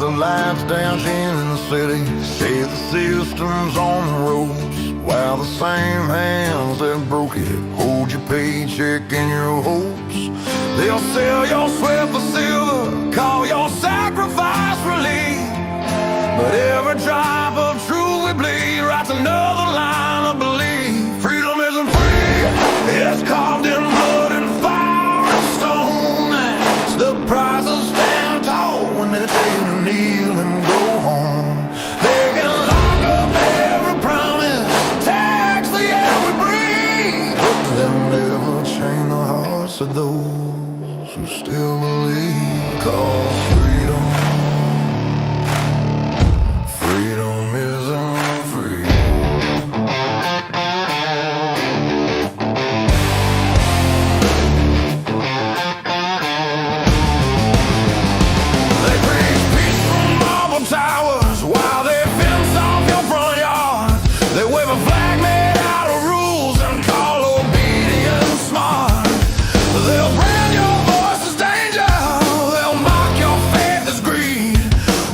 the lights dancing in the city. Say the system's on the ropes, while the same hands that broke it hold your paycheck and your hopes. They'll sell your sweat for silver, call your sacrifice relief, but every drop of truth we bleed writes another line of belief. Freedom isn't free, it's carved in blood and fire and stone. It's the price of standing tall when they tell you to kneel and go home. They can lock up every promise, tax the air we breathe, but they'll never chain the hearts of those who still believe. 'Cause freedom isn't free. They preach peace from marble towers while they fence off your front yard. They wave a flag made out of rules and call obedience smart. They'll brand your voice as danger, they'll mock your faith as greed,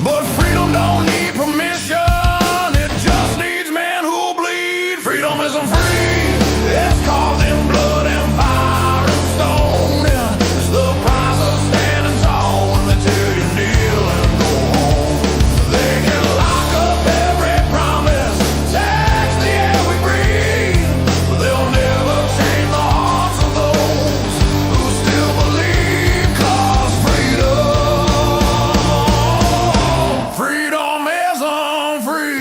but freedom don't need permission, it just needs men who bleed. Freedom isn't free, it's carved in blood and fire and stone. It's the price of standing tall when they tell you kneel and go home. They can lock up every promise, tax the air we breathe, but they'll never change the hearts of those who still believe. 'Cause freedom isn't free.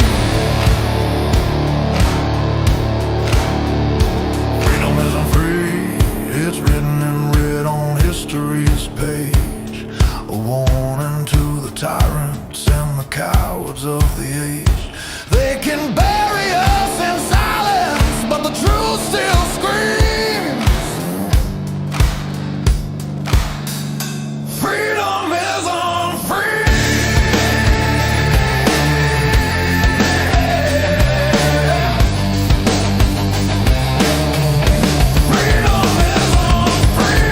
Freedom isn't free, it's written in red on history's page, a warning to the tyrants and the cowards of the age. They can bury us in silence, but the truth still screams. Freedom isn't free. Freedom isn't free.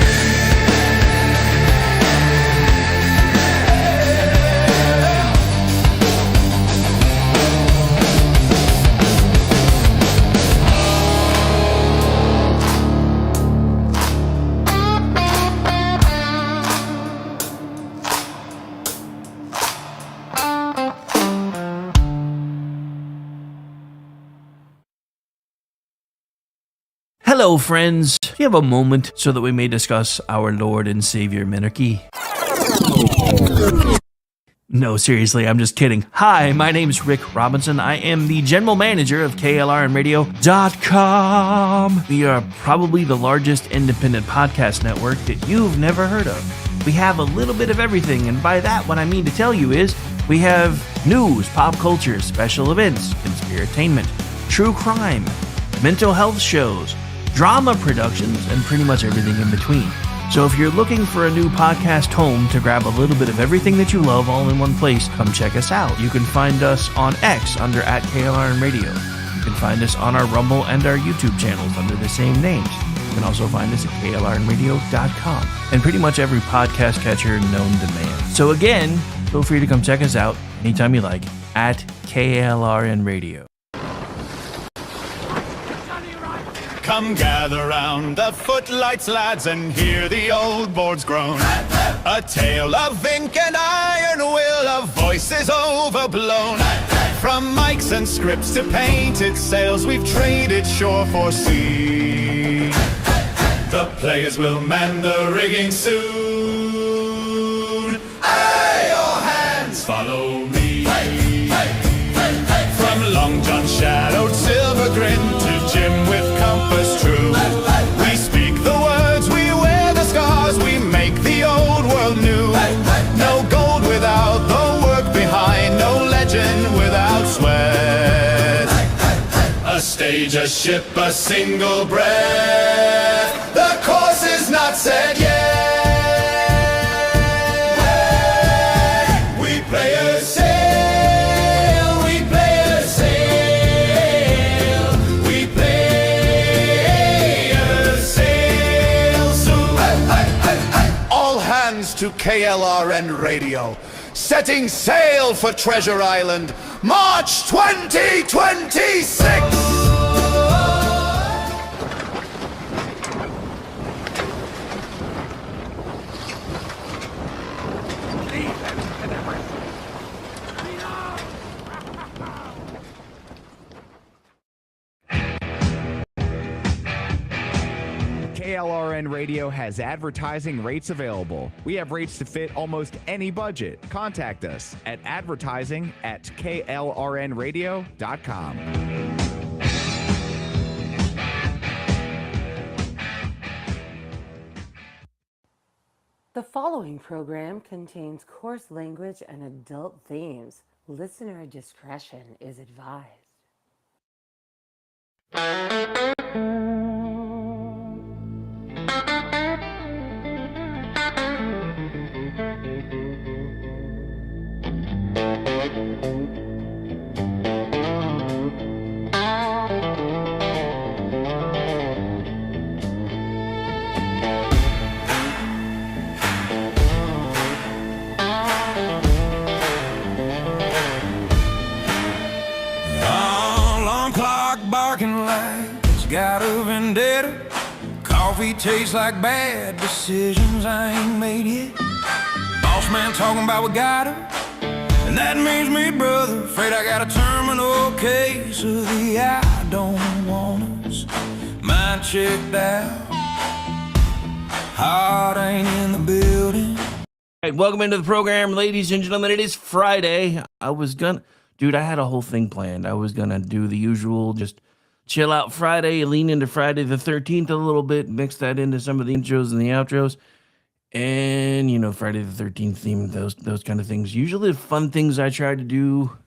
Hello, friends. Do you have a moment so that we may discuss our Lord and Savior Minarchy? No, seriously, I'm just kidding. Hi, my name's Rick Robinson. I am the general manager of KLRNradio.com. We are probably the largest independent podcast network that you've never heard of. We have a little bit of everything, and by that, what I mean to tell you is we have news, pop culture, special events, conspiratainment, true crime, mental health shows, drama productions, and pretty much everything in between. So if you're looking for a new podcast home to grab a little bit of everything that you love all in one place, come check us out. You can find us on X under @KLRNradio. You can find us on our Rumble and our YouTube channels under the same names. You can also find us at KLRNradio.com and pretty much every podcast catcher known to man. So again, feel free to come check us out anytime you like at KLRNradio. Come gather round the footlights, lads, and hear the old boards groan. A tale of ink and iron will, of voices overblown. From mics and scripts to painted sails, we've traded shore for sea. The players will man the rigging soon. Aye, all hands, follow me. From Long John shadowed silver grin to Jim with compass true, we speak the words, we wear the scars, we make the old world new. No gold without the work behind, no legend without sweat. A stage, a ship, a single breath, the course is not set yet. We play a sail, we play a sail, we play a sail soon. All hands to KLRN Radio. setting sail for Treasure Island, March 2026! KLRN Radio has advertising rates available. We have rates to fit almost any budget. Contact us at advertising@klrnradio.com. The following program contains coarse language and adult themes. Listener discretion is advised. Alarm clock barking like it's got a vendetta. Coffee tastes like bad decisions I ain't made yet. Boss man talking about we got her, and that means me, brother. Afraid I got a terminal case of the I don't want us. Mind checked out, heart ain't in the building. All right, welcome into the program, ladies and gentlemen. It is Friday. Dude, I had a whole thing planned. I was gonna do the usual, just chill out Friday, lean into Friday the 13th a little bit, mix that into some of the intros and the outros. And, Friday the 13th theme, those kind of things. Usually the fun things I try to do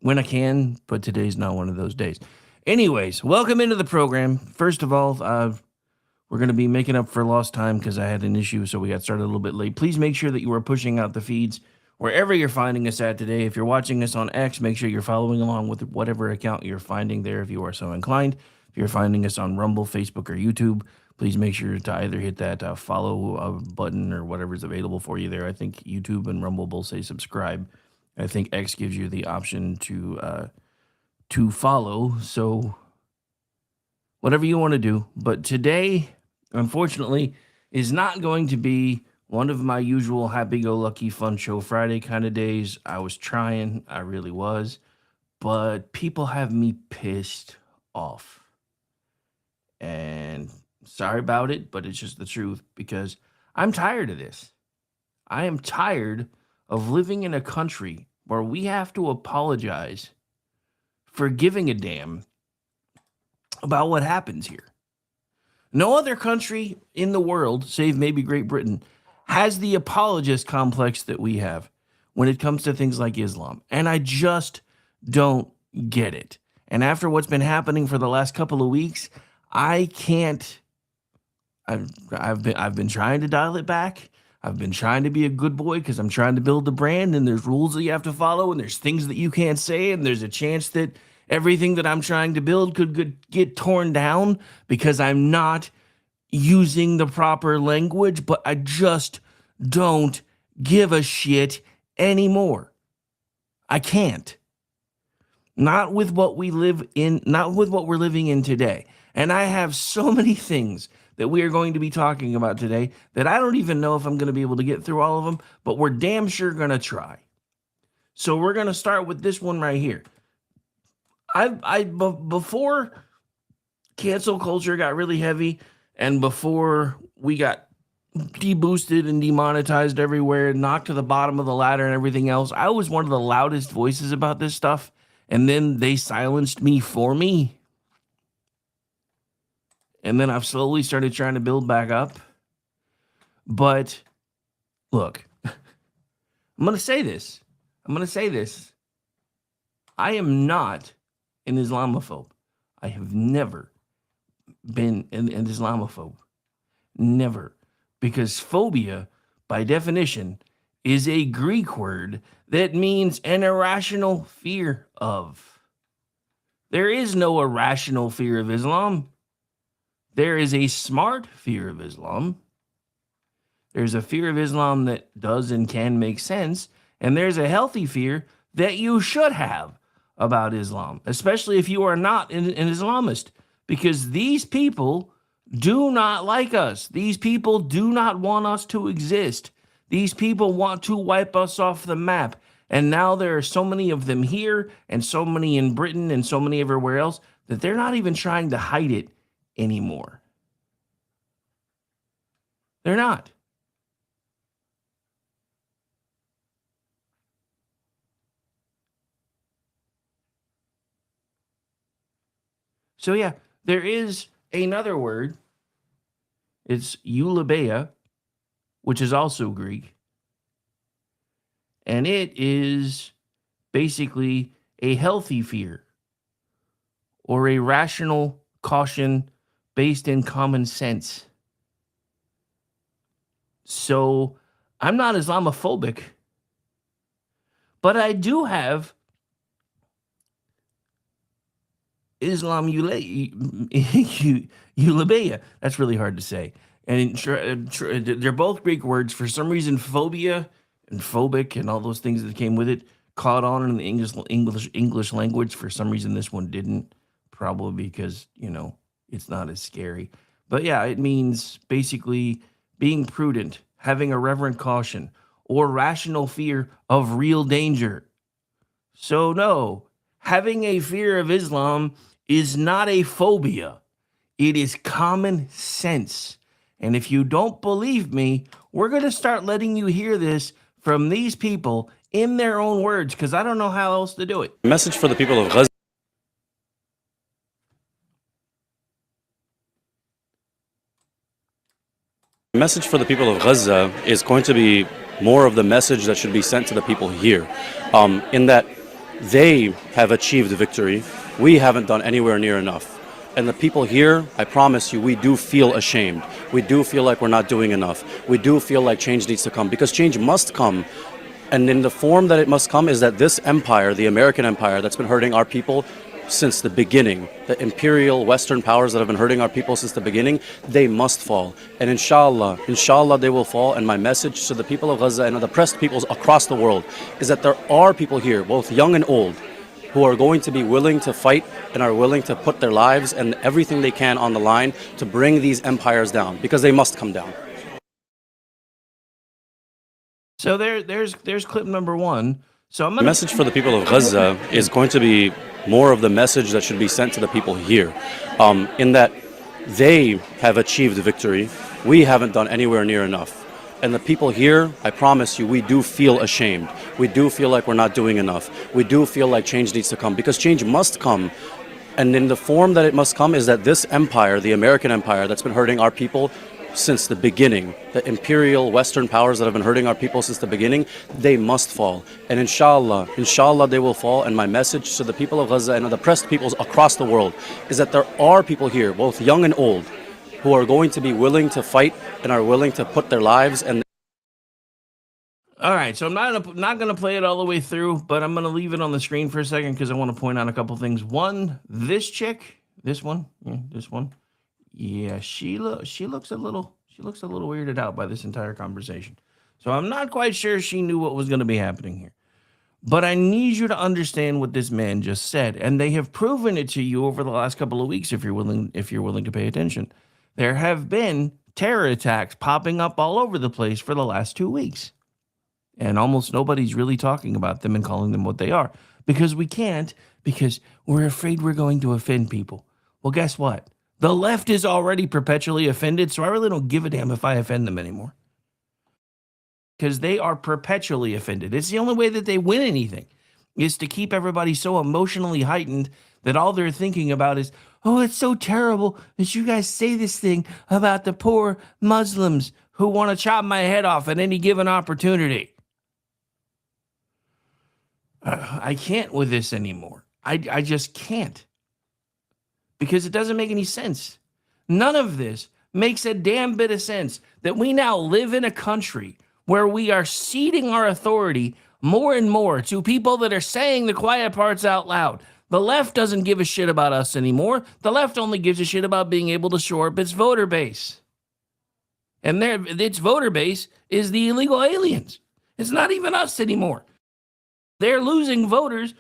when I can, but today's not one of those days. Anyways, welcome into the program. First of all, we're going to be making up for lost time because I had an issue, so we got started a little bit late. Please make sure that you are pushing out the feeds wherever you're finding us at today. If you're watching us on X, make sure you're following along with whatever account you're finding there if you are so inclined. If you're finding us on Rumble, Facebook, or YouTube, please make sure to either hit that follow button or whatever's available for you there. I think YouTube and Rumble both say subscribe. I think X gives you the option to follow. So whatever you want to do. But today, unfortunately, is not going to be one of my usual happy-go-lucky fun show Friday kind of days. I was trying, I really was, but people have me pissed off. And sorry about it, but it's just the truth because I'm tired of this. I am tired of living in a country where we have to apologize for giving a damn about what happens here. No other country in the world, save maybe Great Britain, has the apologist complex that we have when it comes to things like Islam. And I just don't get it. And after what's been happening for the last couple of weeks, I can't. I've been trying to dial it back. I've been trying to be a good boy because I'm trying to build a brand, and there's rules that you have to follow, and there's things that you can't say, and there's a chance that everything that I'm trying to build could get torn down because I'm not using the proper language, but I just don't give a shit anymore. I can't. Not with what we live in, not with what we're living in today. And I have so many things that we are going to be talking about today that I don't even know if I'm going to be able to get through all of them, but we're damn sure going to try. So we're going to start with this one right here. Before cancel culture got really heavy and before we got deboosted and demonetized everywhere, knocked to the bottom of the ladder and everything else, I was one of the loudest voices about this stuff. And then they silenced me for me. And then I've slowly started trying to build back up. But look, I'm going to say this. I am not an Islamophobe. I have never been an Islamophobe. Never. Because phobia, by definition, is a Greek word that means an irrational fear of. There is no irrational fear of Islam. There is a smart fear of Islam. There's a fear of Islam that does and can make sense, And there's a healthy fear that you should have about Islam, especially if you are not an Islamist, because these people do not like us. These people do not want us to exist. These people want to wipe us off the map. And now there are so many of them here and so many in Britain and so many everywhere else that they're not even trying to hide it anymore. They're not. So yeah, there is another word. It's eulobeia, which is also Greek. And it is basically a healthy fear or a rational caution based in common sense. So I'm not Islamophobic, but I do have Islam eulobeia. That's really hard to say. And they're both Greek words. For some reason, phobia and phobic and all those things that came with it caught on in the English language. For some reason, this one didn't. Probably because, it's not as scary. But yeah, it means basically being prudent, having a reverent caution, or rational fear of real danger. So no, having a fear of Islam is not a phobia. It is common sense. And if you don't believe me, we're going to start letting you hear this from these people in their own words, because I don't know how else to do it. Message for the people of Gaza. The message for the people of Gaza is going to be more of the message that should be sent to the people here, in that they have achieved victory. We haven't done anywhere near enough. And the people here, I promise you, we do feel ashamed. We do feel like we're not doing enough. We do feel like change needs to come, because change must come. And in the form that it must come is that this empire, the American empire that's been hurting our people since the beginning, the imperial Western powers that have been hurting our people since the beginning, they must fall. And inshallah they will fall. And my message to the people of Gaza and the oppressed peoples across the world is that there are people here, both young and old, who are going to be willing to fight and are willing to put their lives and everything they can on the line to bring these empires down, because they must come down. So there's clip number one. So I'm The message for the people of Gaza is going to be more of the message that should be sent to the people here, in that they have achieved victory. We haven't done anywhere near enough. And the people here, I promise you, we do feel ashamed. We do feel like we're not doing enough. We do feel like change needs to come, because change must come. And in the form that it must come is that this empire, the American empire that's been hurting our people since the beginning, the imperial Western powers that have been hurting our people since the beginning, they must fall. And inshallah they will fall. And my message to the people of Gaza and the oppressed peoples across the world is that there are people here, both young and old, who are going to be willing to fight and are willing to put their lives and... All right, so I'm not going to play it all the way through, but I'm going to leave it on the screen for a second because I want to point out a couple things. One, this chick, this one, yeah, she looks a little weirded out by this entire conversation. So I'm not quite sure she knew what was going to be happening here. But I need you to understand what this man just said, and they have proven it to you over the last couple of weeks if you're willing to pay attention. There have been terror attacks popping up all over the place for the last 2 weeks. And almost nobody's really talking about them and calling them what they are. Because we can't, because we're afraid we're going to offend people. Well, guess what? The left is already perpetually offended, so I really don't give a damn if I offend them anymore. Because they are perpetually offended. It's the only way that they win anything, is to keep everybody so emotionally heightened that all they're thinking about is, oh, it's so terrible that you guys say this thing about the poor Muslims who want to chop my head off at any given opportunity. I can't with this anymore. I just can't. Because it doesn't make any sense. None of this makes a damn bit of sense, that we now live in a country where we are ceding our authority more and more to people that are saying the quiet parts out loud. The left doesn't give a shit about us anymore. The left only gives a shit about being able to shore up its voter base. And its voter base is the illegal aliens. It's not even us anymore. They're losing voters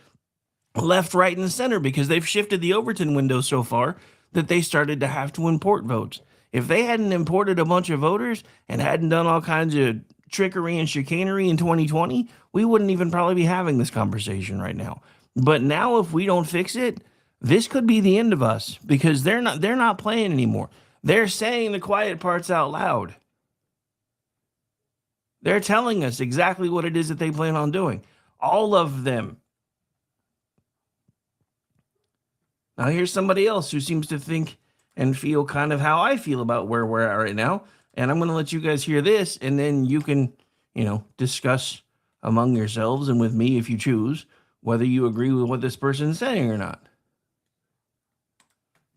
left, right, and center because they've shifted the Overton window so far that they started to have to import votes. If they hadn't imported a bunch of voters and hadn't done all kinds of trickery and chicanery in 2020, we wouldn't even probably be having this conversation right now. But now if we don't fix it, this could be the end of us because they're not playing anymore. They're saying the quiet parts out loud. They're telling us exactly what it is that they plan on doing. All of them. Now here's somebody else who seems to think and feel kind of how I feel about where we're at right now. And I'm going to let you guys hear this, and then you can, discuss among yourselves and with me if you choose whether you agree with what this person is saying or not.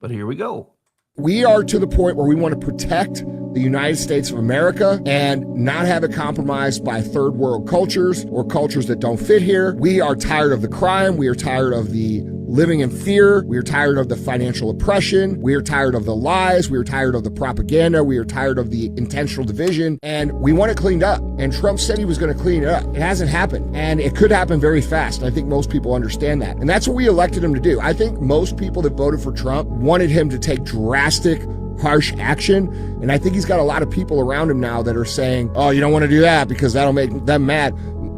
But here we go. We are to the point where we want to protect the United States of America and not have it compromised by third world cultures or cultures that don't fit here. We are tired of the crime. We are tired of the living in fear. We are tired of the financial oppression. We are tired of the lies. We are tired of the propaganda. We are tired of the intentional division, and we want it cleaned up. And Trump said he was going to clean it up. It hasn't happened, and it could happen very fast. I think most people understand that. And that's what we elected him to do. I think most people that voted for Trump wanted him to take drastic, harsh action. And I think he's got a lot of people around him now that are saying, oh, you don't want to do that because that'll make them mad.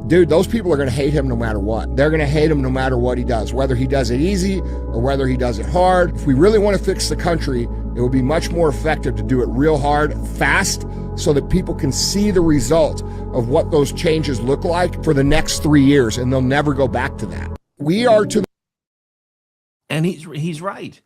Dude, those people are going to hate him no matter what. They're going to hate him no matter what he does, whether he does it easy or whether he does it hard. If we really want to fix the country, it would be much more effective to do it real hard, fast, so that people can see the result of what those changes look like for the next 3 years, and they'll never go back to that. We are to the... And he's right.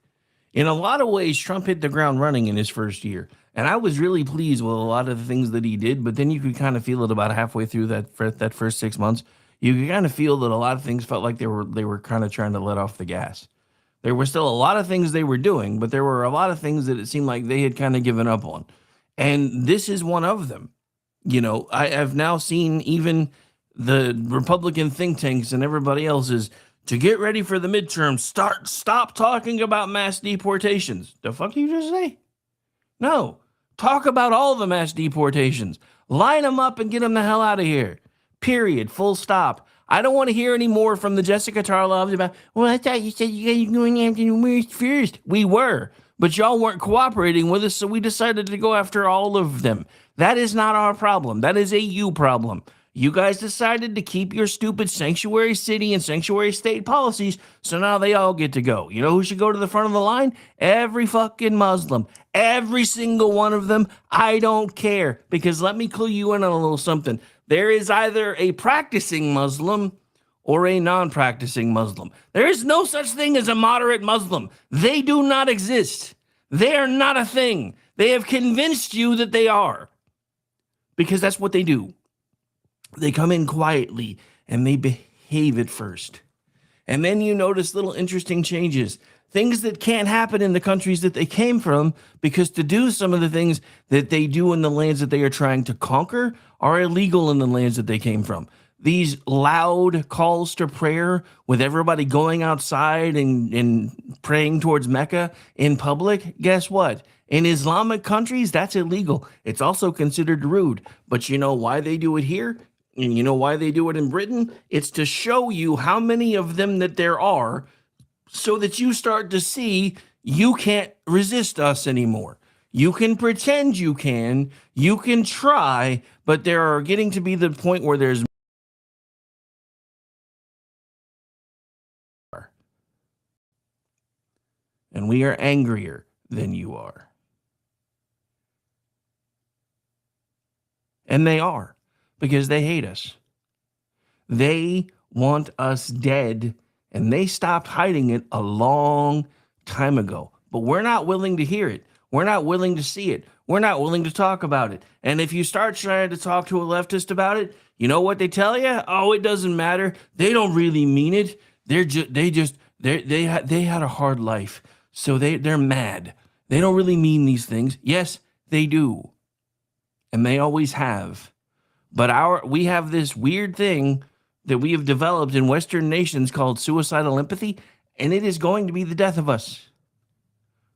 In a lot of ways, Trump hit the ground running in his first year. And I was really pleased with a lot of the things that he did, but then you could kind of feel it about halfway through that first 6 months. You could kind of feel that a lot of things felt like they were kind of trying to let off the gas. There were still a lot of things they were doing, but there were a lot of things that it seemed like they had kind of given up on. And this is one of them. I have now seen even the Republican think tanks and everybody else is to get ready for the midterms. Stop talking about mass deportations. The fuck did you just say? No. Talk about all the mass deportations. Line them up and get them the hell out of here. Period. Full stop. I don't want to hear any more from the Jessica Tarlovs about, well, I thought you said you guys were going after the worst first. We were, but y'all weren't cooperating with us, so we decided to go after all of them. That is not our problem. That is a you problem. You guys decided to keep your stupid sanctuary city and sanctuary state policies, so now they all get to go. You know who should go to the front of the line? Every fucking Muslim. Every single one of them. I don't care, because let me clue you in on a little something. There is either a practicing Muslim or a non-practicing Muslim. There is no such thing as a moderate Muslim. They do not exist. They are not a thing. They have convinced you that they are, because that's what they do. They come in quietly and they behave at first. And then you notice little interesting changes, things that can't happen in the countries that they came from, because to do some of the things that they do in the lands that they are trying to conquer are illegal in the lands that they came from. These loud calls to prayer with everybody going outside and praying towards Mecca in public, guess what? In Islamic countries, that's illegal. It's also considered rude. But you know why they do it here? And you know why they do it in Britain? It's to show you how many of them that there are, so that you start to see you can't resist us anymore. You can pretend you can try, but there are getting to be the point where there's and we are angrier than you are. And they are, because they hate us. They want us dead, and they stopped hiding it a long time ago. But we're not willing to hear it. We're not willing to see it. We're not willing to talk about it. And if you start trying to talk to a leftist about it, you know what they tell you? Oh, it doesn't matter. They don't really mean it. They had a hard life, so they're mad. They don't really mean these things. Yes, they do. And they always have. But we have this weird thing that we have developed in Western nations called suicidal empathy, and it is going to be the death of us.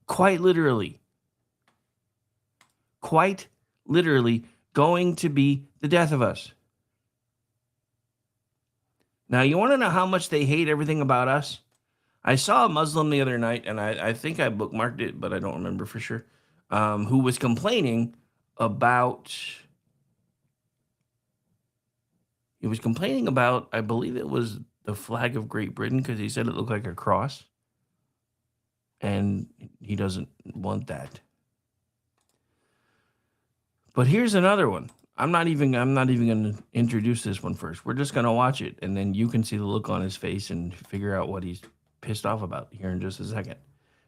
Quite literally. Quite literally going to be the death of us. Now, you want to know how much they hate everything about us? I saw a Muslim the other night, and I think I bookmarked it, but I don't remember for sure, who was complaining about... He was complaining about, I believe it was the flag of Great Britain, because he said it looked like a cross. And he doesn't want that. But here's another one. I'm not even going to introduce this one first. We're just going to watch it, and then you can see the look on his face and figure out what he's pissed off about here in just a second.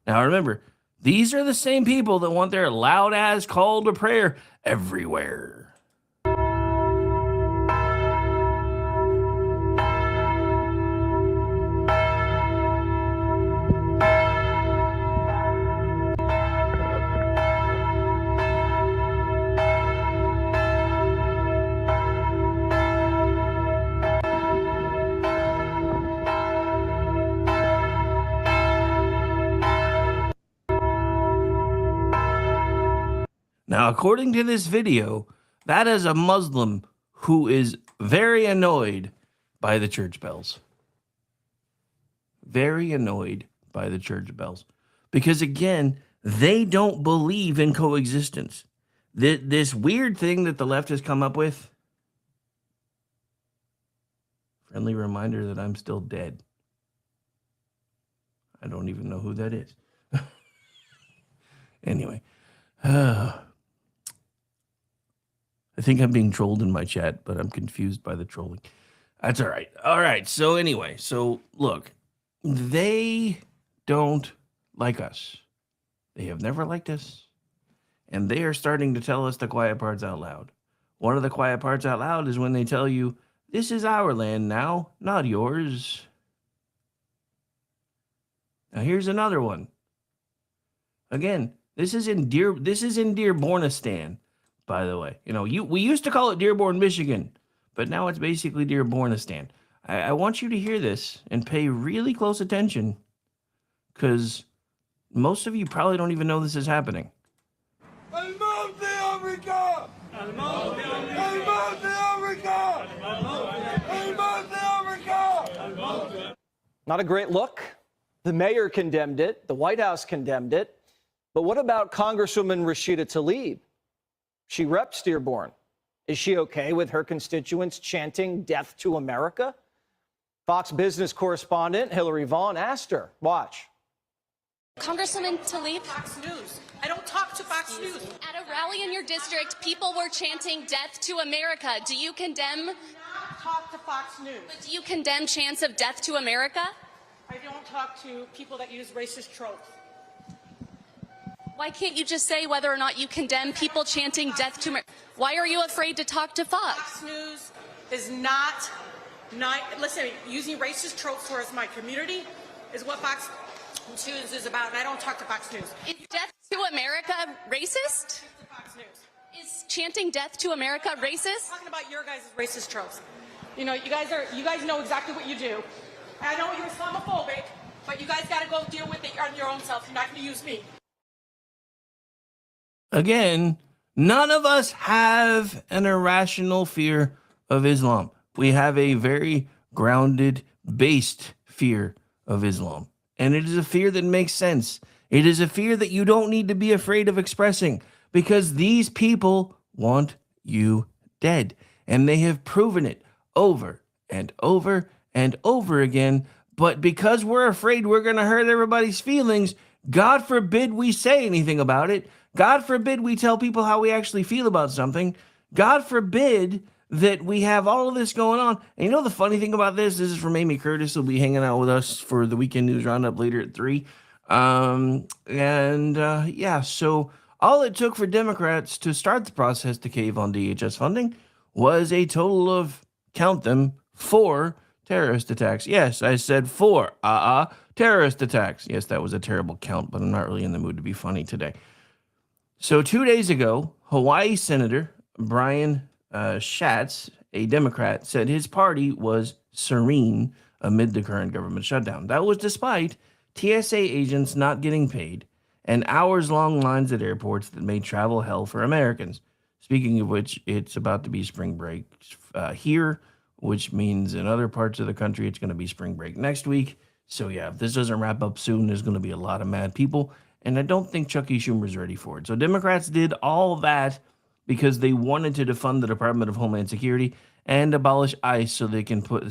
Now, remember, these are the same people that want their loud-ass call to prayer everywhere. Now, according to this video, that is a Muslim who is very annoyed by the church bells. Very annoyed by the church bells. Because, again, they don't believe in coexistence. This weird thing that the left has come up with. Friendly reminder that I'm still dead. I don't even know who that is. Anyway. I think I'm being trolled in my chat, but I'm confused by the trolling. That's all right. All right. So anyway, look, they don't like us. They have never liked us. And they are starting to tell us the quiet parts out loud. One of the quiet parts out loud is when they tell you, this is our land now, not yours. Now here's another one. Again, this is in Dearbornistan. By the way, we used to call it Dearborn, Michigan, but now it's basically Dearbornistan. I want you to hear this and pay really close attention, because most of you probably don't even know this is happening. Not a great look. The mayor condemned it. The White House condemned it. But what about Congresswoman Rashida Tlaib? She reps Dearborn. Is she okay with her constituents chanting death to America? Fox Business correspondent Hillary Vaughn asked her. Watch. Congresswoman Tlaib. Fox News. I don't talk to Fox News. At a rally in your district, people were chanting death to America. Do you condemn? I do not talk to Fox News. But do you condemn chants of death to America? I don't talk to people that use racist tropes. Why can't you just say whether or not you condemn people chanting death to America? Why are you afraid to talk to Fox? Fox News is not listen, using racist tropes towards my community is what Fox News is about, and I don't talk to Fox News. Is death to America racist? Fox News. Is chanting death to America racist? I'm talking about your guys' racist tropes. You guys know exactly what you do. And I know you're Islamophobic, but you guys got to go deal with it on your own self. You're not going to use me. Again, none of us have an irrational fear of Islam. We have a very grounded, based fear of Islam. And it is a fear that makes sense. It is a fear that you don't need to be afraid of expressing, because these people want you dead. And they have proven it over and over and over again. But because we're afraid we're going to hurt everybody's feelings, God forbid we say anything about it. God forbid we tell people how we actually feel about something. God forbid that we have all of this going on. And you know the funny thing about this? This is from Amy Curtis, who'll be hanging out with us for the Weekend News Roundup later at 3. So all it took for Democrats to start the process to cave on DHS funding was a total of, count them, 4 terrorist attacks. Yes, I said 4. Terrorist attacks. Yes, that was a terrible count, but I'm not really in the mood to be funny today. So 2 days ago, Hawaii Senator Brian Schatz, a Democrat, said his party was serene amid the current government shutdown. That was despite TSA agents not getting paid and hours-long lines at airports that made travel hell for Americans. Speaking of which, it's about to be spring break here. which means in other parts of the country, it's going to be spring break next week. So, yeah, if this doesn't wrap up soon, there's going to be a lot of mad people. And I don't think Chucky Schumer's ready for it. So, Democrats did all that because they wanted to defund the Department of Homeland Security and abolish ICE so they can put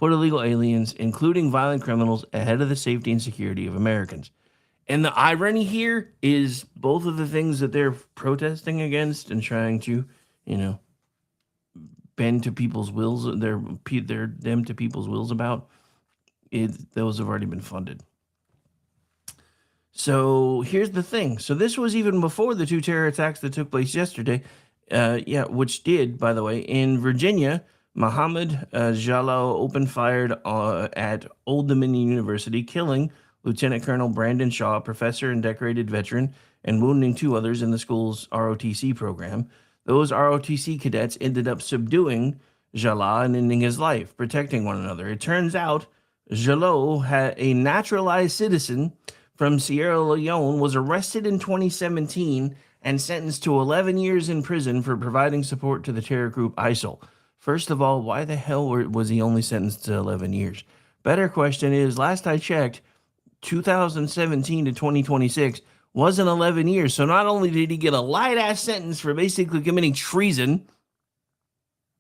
illegal aliens, including violent criminals, ahead of the safety and security of Americans. And the irony here is both of the things that they're protesting against and trying to, bend to people's wills, them to people's wills about, those have already been funded. So here's the thing. So this was even before the 2 terror attacks that took place yesterday, which did, by the way, in Virginia. Mohammed Jallow opened fired at Old Dominion University, killing Lieutenant Colonel Brandon Shaw, a professor and decorated veteran, and wounding 2 others in the school's ROTC program. Those ROTC cadets ended up subduing Jallow and ending his life, protecting one another. It turns out Jallow, a naturalized citizen from Sierra Leone, was arrested in 2017 and sentenced to 11 years in prison for providing support to the terror group ISIL. First of all, why the hell was he only sentenced to 11 years? Better question is, last I checked, 2017 to 2026 wasn't 11 years. So not only did he get a light-ass sentence for basically committing treason,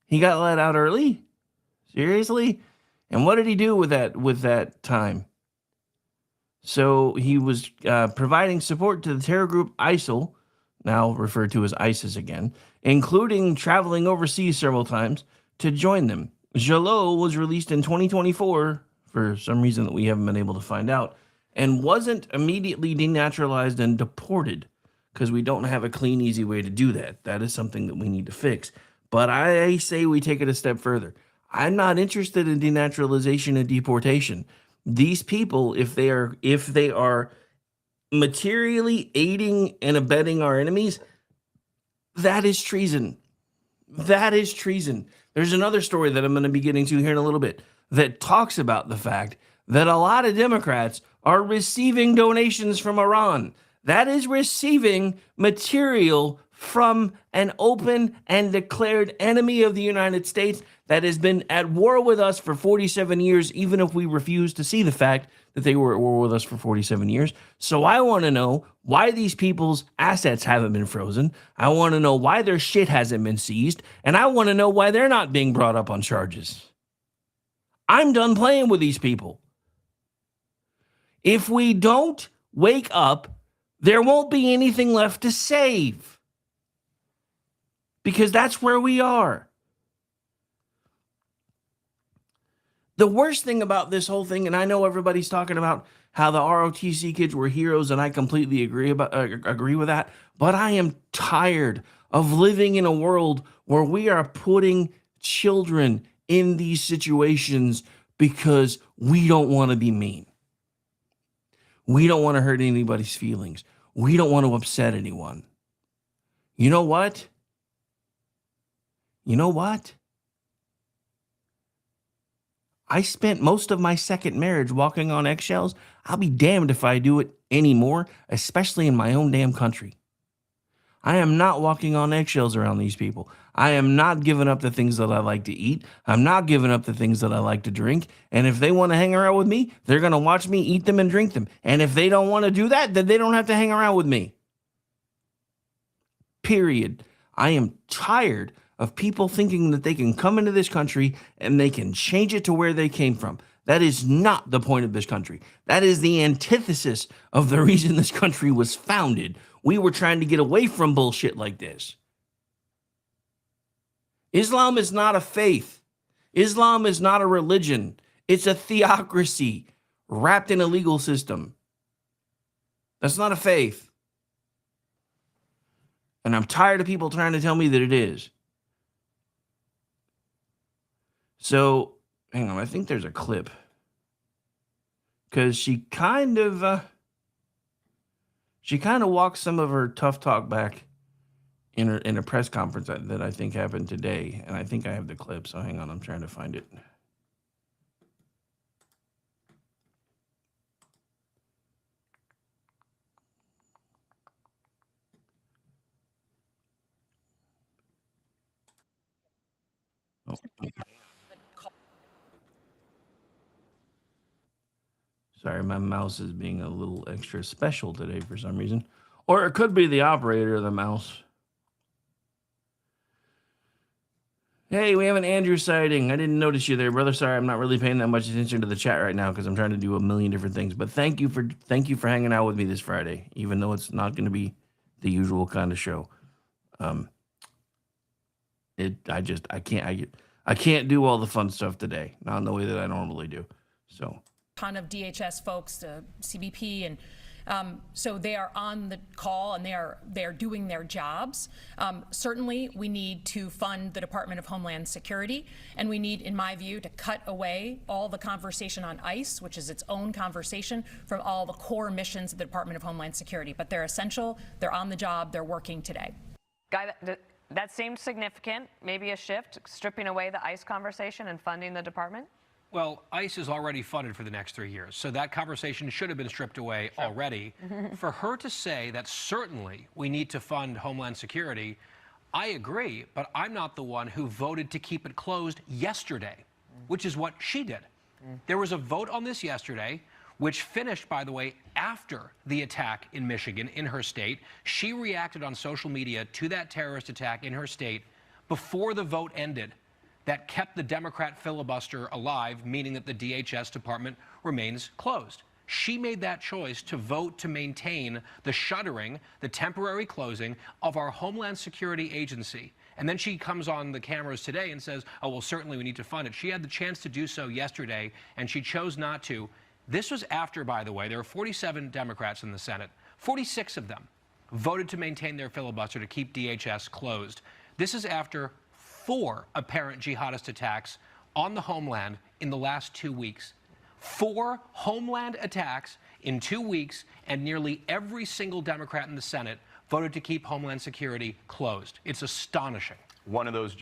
he got let out early? Seriously? And what did he do with that time? So he was providing support to the terror group ISIL, now referred to as ISIS again, including traveling overseas several times to join them. Jallow was released in 2024 for some reason that we haven't been able to find out, and wasn't immediately denaturalized and deported, because we don't have a clean, easy way to do that. That is something that we need to fix. But I say we take it a step further. I'm not interested in denaturalization and deportation. These people, if they are materially aiding and abetting our enemies, that is treason. That is treason. There's another story that I'm going to be getting to here in a little bit that talks about the fact that a lot of Democrats are receiving donations from Iran. That is receiving material from an open and declared enemy of the United States that has been at war with us for 47 years, even if we refuse to see the fact that they were at war with us for 47 years. So I want to know why these people's assets haven't been frozen. I want to know why their shit hasn't been seized. And I want to know why they're not being brought up on charges. I'm done playing with these people. If we don't wake up, there won't be anything left to save. Because that's where we are. The worst thing about this whole thing, and I know everybody's talking about how the ROTC kids were heroes, and I completely agree with that, but I am tired of living in a world where we are putting children in these situations because we don't want to be mean. We don't want to hurt anybody's feelings. We don't want to upset anyone. You know what? I spent most of my second marriage walking on eggshells. I'll be damned if I do it anymore, especially in my own damn country. I am not walking on eggshells around these people. I am not giving up the things that I like to eat. I'm not giving up the things that I like to drink. And if they want to hang around with me, they're going to watch me eat them and drink them. And if they don't want to do that, then they don't have to hang around with me. Period. I am tired of people thinking that they can come into this country and they can change it to where they came from. That is not the point of this country. That is the antithesis of the reason this country was founded. We were trying to get away from bullshit like this. Islam is not a faith. Islam is not a religion. It's a theocracy wrapped in a legal system. That's not a faith. And I'm tired of people trying to tell me that it is. So, hang on, I think there's a clip. Because she kind of walked some of her tough talk back in a press conference that I think happened today. And I think I have the clip, so hang on, I'm trying to find it. Oh. Sorry, my mouse is being a little extra special today for some reason. Or it could be the operator of the mouse. Hey, we have an Andrew sighting. I didn't notice you there, brother. Sorry, I'm not really paying that much attention to the chat right now because I'm trying to do a million different things. But thank you for hanging out with me this Friday, even though it's not going to be the usual kind of show. I can't do all the fun stuff today, not in the way that I normally do. So. Ton of DHS folks, CBP, and so they are on the call and they are doing their jobs. Certainly, we need to fund the Department of Homeland Security, and we need, in my view, to cut away all the conversation on ICE, which is its own conversation, from all the core missions of the Department of Homeland Security. But they're essential. They're on the job. They're working today. Guy, that seemed significant. Maybe a shift, stripping away the ICE conversation and funding the department. Well, ICE is already funded for the next 3 years, so that conversation should have been stripped away already. For her to say that certainly we need to fund Homeland Security, I agree, but I'm not the one who voted to keep it closed yesterday, which is what she did. There was a vote on this yesterday, which finished, by the way, after the attack in Michigan, in her state. She reacted on social media to that terrorist attack in her state before the vote ended. That kept the Democrat filibuster alive, meaning that the DHS department remains closed. She made that choice to vote to maintain the shuttering, the temporary closing of our Homeland Security Agency. And then she comes on the cameras today and says, oh, well, certainly we need to fund it. She had the chance to do so yesterday, and she chose not to. This was after, by the way, there were 47 Democrats in the Senate. 46 of them voted to maintain their filibuster to keep DHS closed. This is after 4 apparent jihadist attacks on the homeland in the last 2 weeks. 4 homeland attacks in 2 weeks, and nearly every single Democrat in the Senate voted to keep Homeland Security closed. It's astonishing. One of those.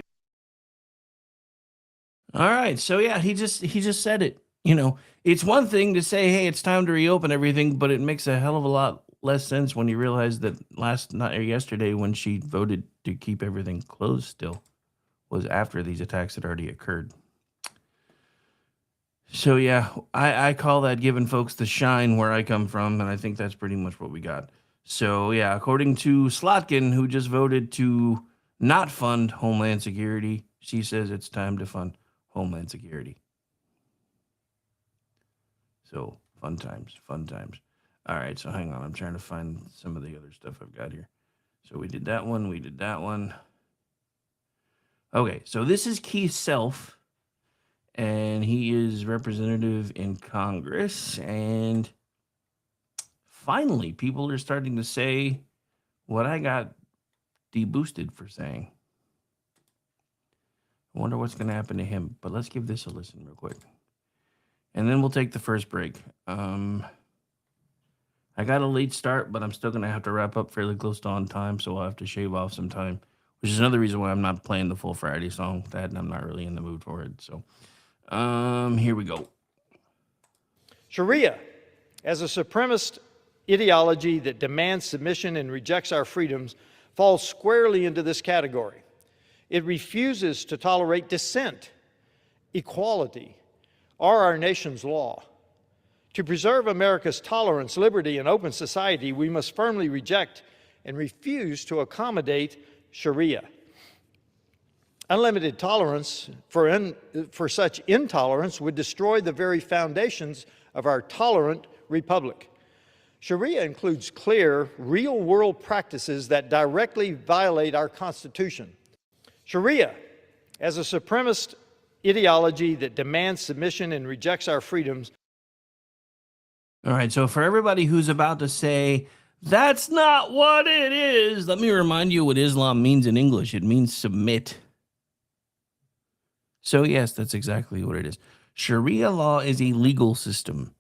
All right, so yeah, he just said it. You know, it's one thing to say, hey, it's time to reopen everything, but it makes a hell of a lot less sense when you realize that yesterday when she voted to keep everything closed still was after these attacks had already occurred. So yeah, I call that giving folks the shine where I come from, and I think that's pretty much what we got. So yeah, according to Slotkin, who just voted to not fund Homeland Security, she says it's time to fund Homeland Security. So fun times, fun times. All right, so hang on, I'm trying to find some of the other stuff I've got here. So we did that one, we did that one. Okay, so this is Keith Self, and he is representative in Congress, and finally, people are starting to say what I got deboosted for saying. I wonder what's going to happen to him, but let's give this a listen real quick, and then we'll take the first break. I got a late start, but I'm still going to have to wrap up fairly close to on time, so I'll have to shave off some time, which is another reason why I'm not playing the full Friday song. That, and I'm not really in the mood for it. So, here we go. Sharia, as a supremacist ideology that demands submission and rejects our freedoms, falls squarely into this category. It refuses to tolerate dissent, equality, or our nation's law. To preserve America's tolerance, liberty, and open society, we must firmly reject and refuse to accommodate Sharia. Unlimited tolerance for such intolerance would destroy the very foundations of our tolerant republic. Sharia includes clear, real-world practices that directly violate our Constitution. Sharia, as a supremacist ideology that demands submission and rejects our freedoms. All right, so for everybody who's about to say, that's not what it is, let me remind you what Islam means in English. It means submit. So yes, that's exactly what it is. Sharia law is a legal system.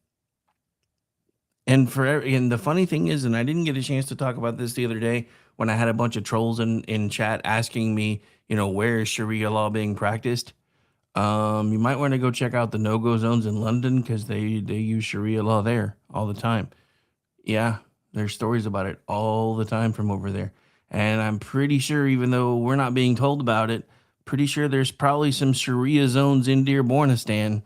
And the funny thing is, and I didn't get a chance to talk about this the other day when I had a bunch of trolls in chat asking me, where is Sharia law being practiced? You might want to go check out the no-go zones in London because they use Sharia law there all the time. Yeah, there's stories about it all the time from over there. And I'm pretty sure, even though we're not being told about it, pretty sure there's probably some Sharia zones in Dearbornistan.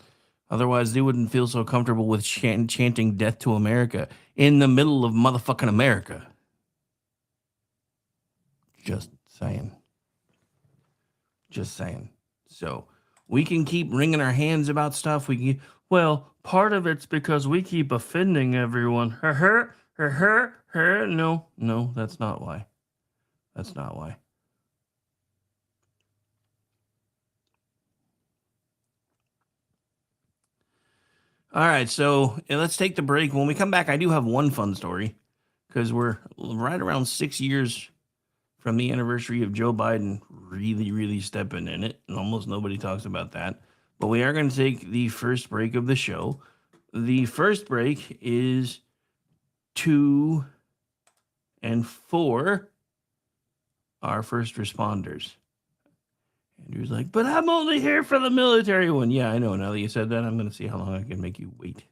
Otherwise, they wouldn't feel so comfortable with chanting death to America in the middle of motherfucking America. Just saying. Just saying. So we can keep wringing our hands about stuff. Well, part of it's because we keep offending everyone. No, that's not why. That's not why. All right, so let's take the break. When we come back, I do have one fun story because we're right around 6 years from the anniversary of Joe Biden really stepping in it, and almost nobody talks about that. But we are going to take the first break of the show. The first break is 2 and 4, our first responders. Andrew's like, but I'm only here for the military one. Yeah, I know. Now that you said that, I'm going to see how long I can make you wait.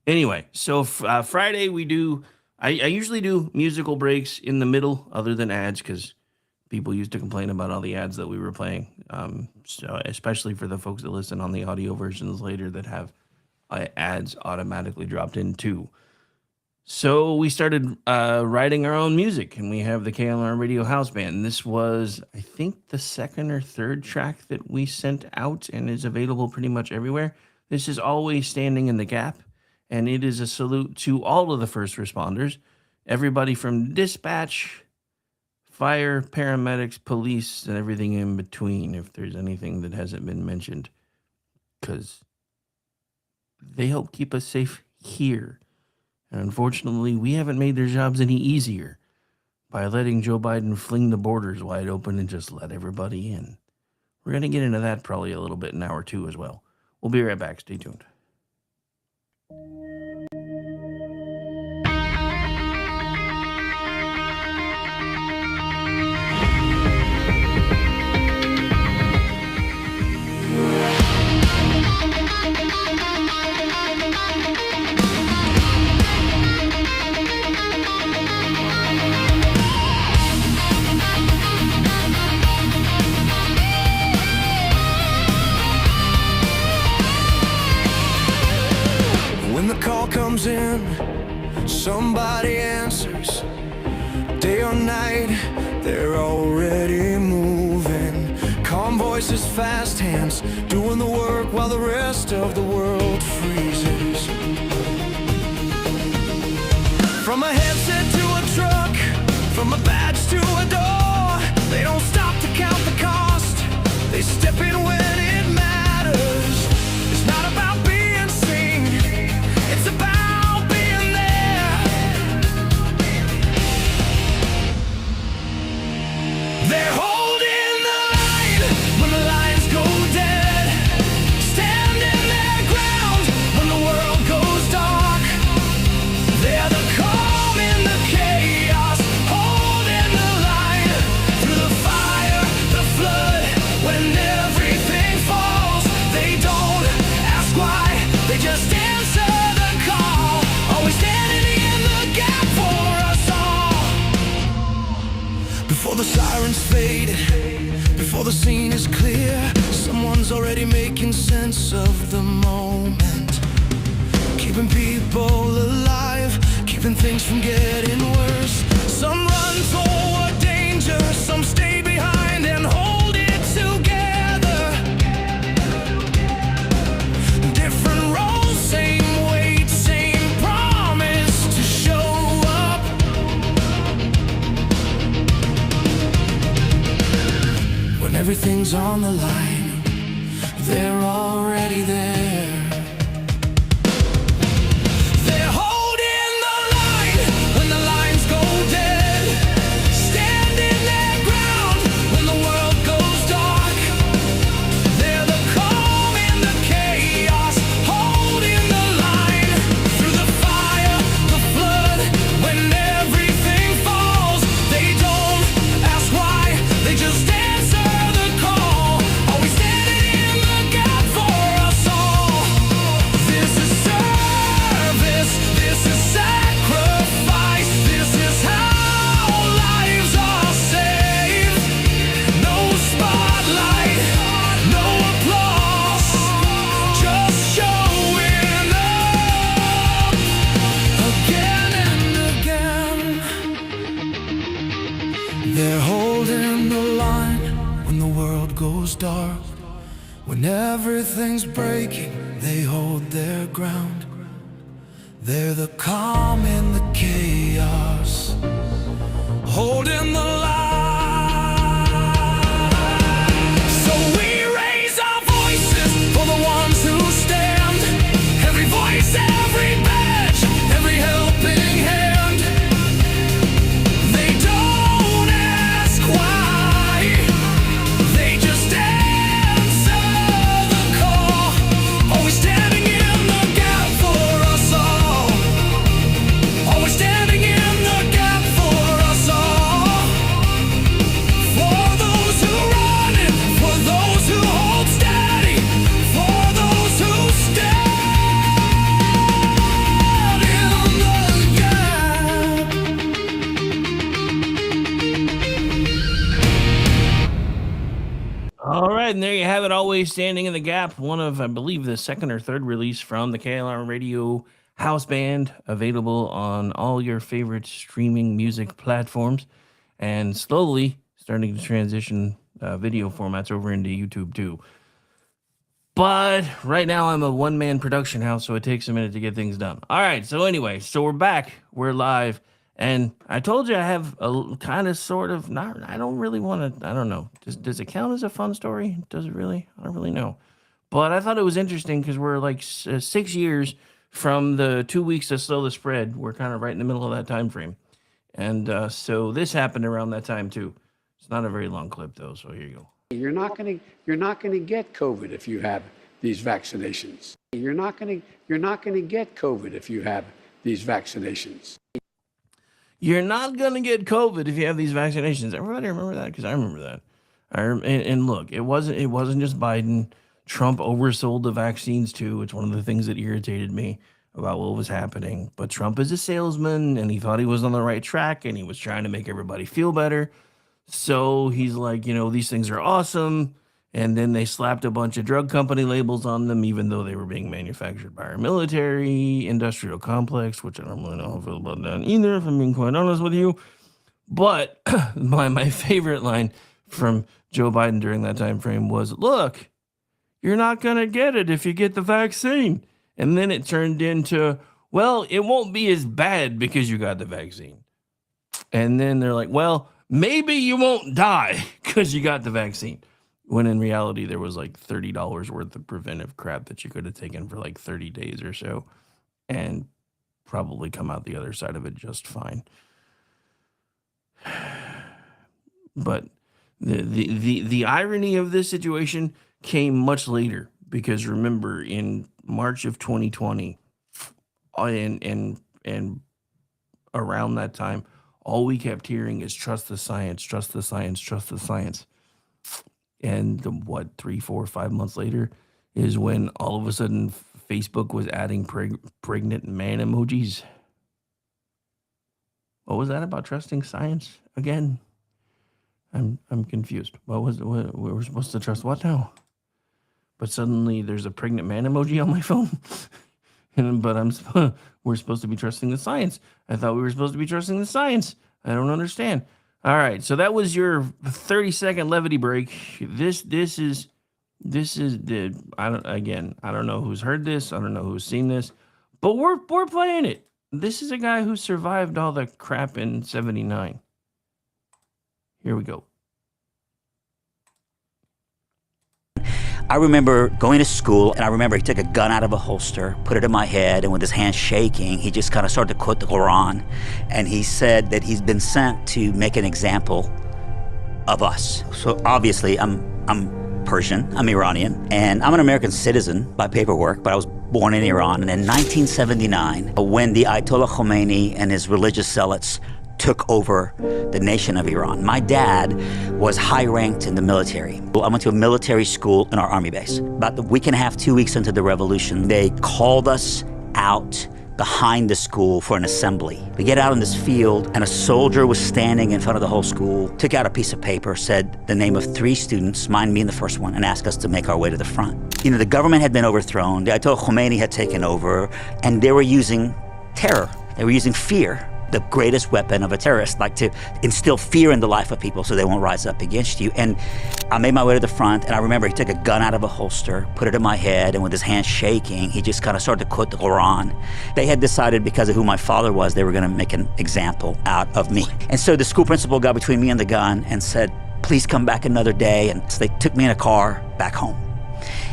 Anyway, so Friday we do, I usually do musical breaks in the middle other than ads because people used to complain about all the ads that we were playing. So especially for the folks that listen on the audio versions later that have ads automatically dropped in too. So we started writing our own music, and we have the KLR Radio House Band. This was, I think, the second or third track that we sent out and is available pretty much everywhere. This is Always Standing in the Gap, and it is a salute to all of the first responders, everybody from dispatch, fire, paramedics, police, and everything in between, if there's anything that hasn't been mentioned, because they help keep us safe here. And unfortunately, we haven't made their jobs any easier by letting Joe Biden fling the borders wide open and just let everybody in. We're going to get into that probably a little bit in hour 2 as well. We'll be right back. Stay tuned. Comes in, somebody answers. Day or night, they're already moving. Calm voices, fast hands, doing the work while the rest of the world freezes. From a headset to a truck, from a badge to a door, they don't stop to count the cost. They step in when it matters. It's not about being seen, it's about being there. They're holding the line when the lines go dead, standing their ground when the world goes dark. They're the calm in the chaos, holding the line through the fire, the flood. When everything falls, they don't ask why, they just answer the call. Always standing in the gap for us all. Before the sirens fade, before the scene is clear, someone's already making sense of the moment. Keeping people alive, keeping things from getting worse. Some run toward danger, some stay behind and hold it together. Different roles, same weight, same promise to show up. When everything's on the line, they're already there. They're holding the line when the lines go dead, standing their ground when the world goes dark. They're the calm in the chaos, holding the line through the fire, the flood. When everything falls, they don't ask why, they just answer the call. Always standing in the gap for us all. They're holding the line when the world goes dark. When everything's breaking, they hold their ground. They're the calm in the chaos, holding the line. So we raise our voices for the ones who stand. Every voice, every badge, every helping hand. They don't ask why, they just answer the call. Always standing in the gap for us all. Always standing in the gap for us all. For those who run and for those who hold steady. For those who stand in the gap. All right, and there you have it. Always standing in the gap. One of, I believe, the second or third release from the KLR Radio House Band, available on all your favorite streaming music platforms, and slowly starting to transition video formats over into YouTube too. But right now I'm a one-man production house, so it takes a minute to get things done. All right, so anyway, so we're back. We're live. And I told you I have a kind of sort of, not, I don't really want to, I don't know. Does it count as a fun story? Does it really? I don't really know. But I thought it was interesting because we're like 6 years from the 2 weeks to slow the spread. We're kind of right in the middle of that time frame. And so this happened around that time too. It's not a very long clip though, so here you go. You're not going to get COVID if you have these vaccinations. You're not going to get COVID if you have these vaccinations. You're not going to get COVID if you have these vaccinations. Everybody remember that? Because I remember that. And look, it wasn't just Biden. Trump oversold the vaccines too. It's one of the things that irritated me about what was happening. But Trump is a salesman, and he thought he was on the right track, and he was trying to make everybody feel better. So he's like, these things are awesome. And then they slapped a bunch of drug company labels on them, even though they were being manufactured by our military industrial complex, which I don't really know how I feel about that either, if I'm being quite honest with you. But my favorite line from Joe Biden during that time frame was, look, you're not going to get it if you get the vaccine. And then it turned into, well, it won't be as bad because you got the vaccine. And then they're like, well, maybe you won't die because you got the vaccine. When in reality, there was like $30 worth of preventive crap that you could have taken for like 30 days or so and probably come out the other side of it just fine. But the irony of this situation came much later, because remember, in March of 2020 and around that time, all we kept hearing is trust the science, trust the science, trust the science. And 3, 4, 5 months later is when all of a sudden Facebook was adding pregnant man emojis. What was that about trusting science again? I'm confused. What we're supposed to trust what now? But suddenly there's a pregnant man emoji on my phone. But we're supposed to be trusting the science. I thought we were supposed to be trusting the science. I don't understand. All right, so that was your 30-second levity break. This is the I don't know who's heard this. I don't know who's seen this, but we're playing it. This is a guy who survived all the crap in '79. Here we go. I remember going to school, and I remember he took a gun out of a holster, put it in my head, and with his hand shaking, he just kind of started to quote the Quran. And he said that he's been sent to make an example of us. So obviously, I'm Persian, I'm Iranian, and I'm an American citizen by paperwork, but I was born in Iran. And in 1979, when the Ayatollah Khomeini and his religious zealots took over the nation of Iran, my dad was high-ranked in the military. I went to a military school in our army base. About a week and a half, 2 weeks into the revolution, they called us out behind the school for an assembly. We get out in this field, and a soldier was standing in front of the whole school, took out a piece of paper, said the name of 3 students, mine being the first one, and asked us to make our way to the front. The government had been overthrown, the Ayatollah Khomeini had taken over, and they were using terror. They were using fear. the greatest weapon of a terrorist, like to instill fear in the life of people so they won't rise up against you. And I made my way to the front, and I remember he took a gun out of a holster, put it in my head, and with his hand shaking, he just kind of started to quote the Quran. They had decided because of who my father was, they were going to make an example out of me. And so the school principal got between me and the gun and said, please come back another day. And so they took me in a car back home.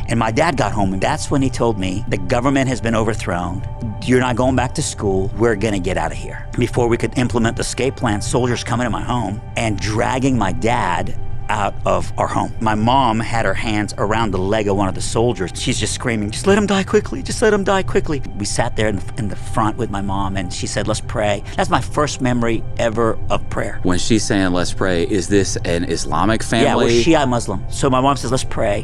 And my dad got home, and that's when he told me, the government has been overthrown. You're not going back to school. We're going to get out of here. Before we could implement the escape plan, soldiers coming to my home and dragging my dad out of our home. My mom had her hands around the leg of one of the soldiers. She's just screaming, just let him die quickly, just let him die quickly. We sat there in the front with my mom, and she said, let's pray. That's my first memory ever of prayer. When she's saying let's pray, is this an Islamic family? Yeah, we're Shia Muslim. So my mom says, let's pray.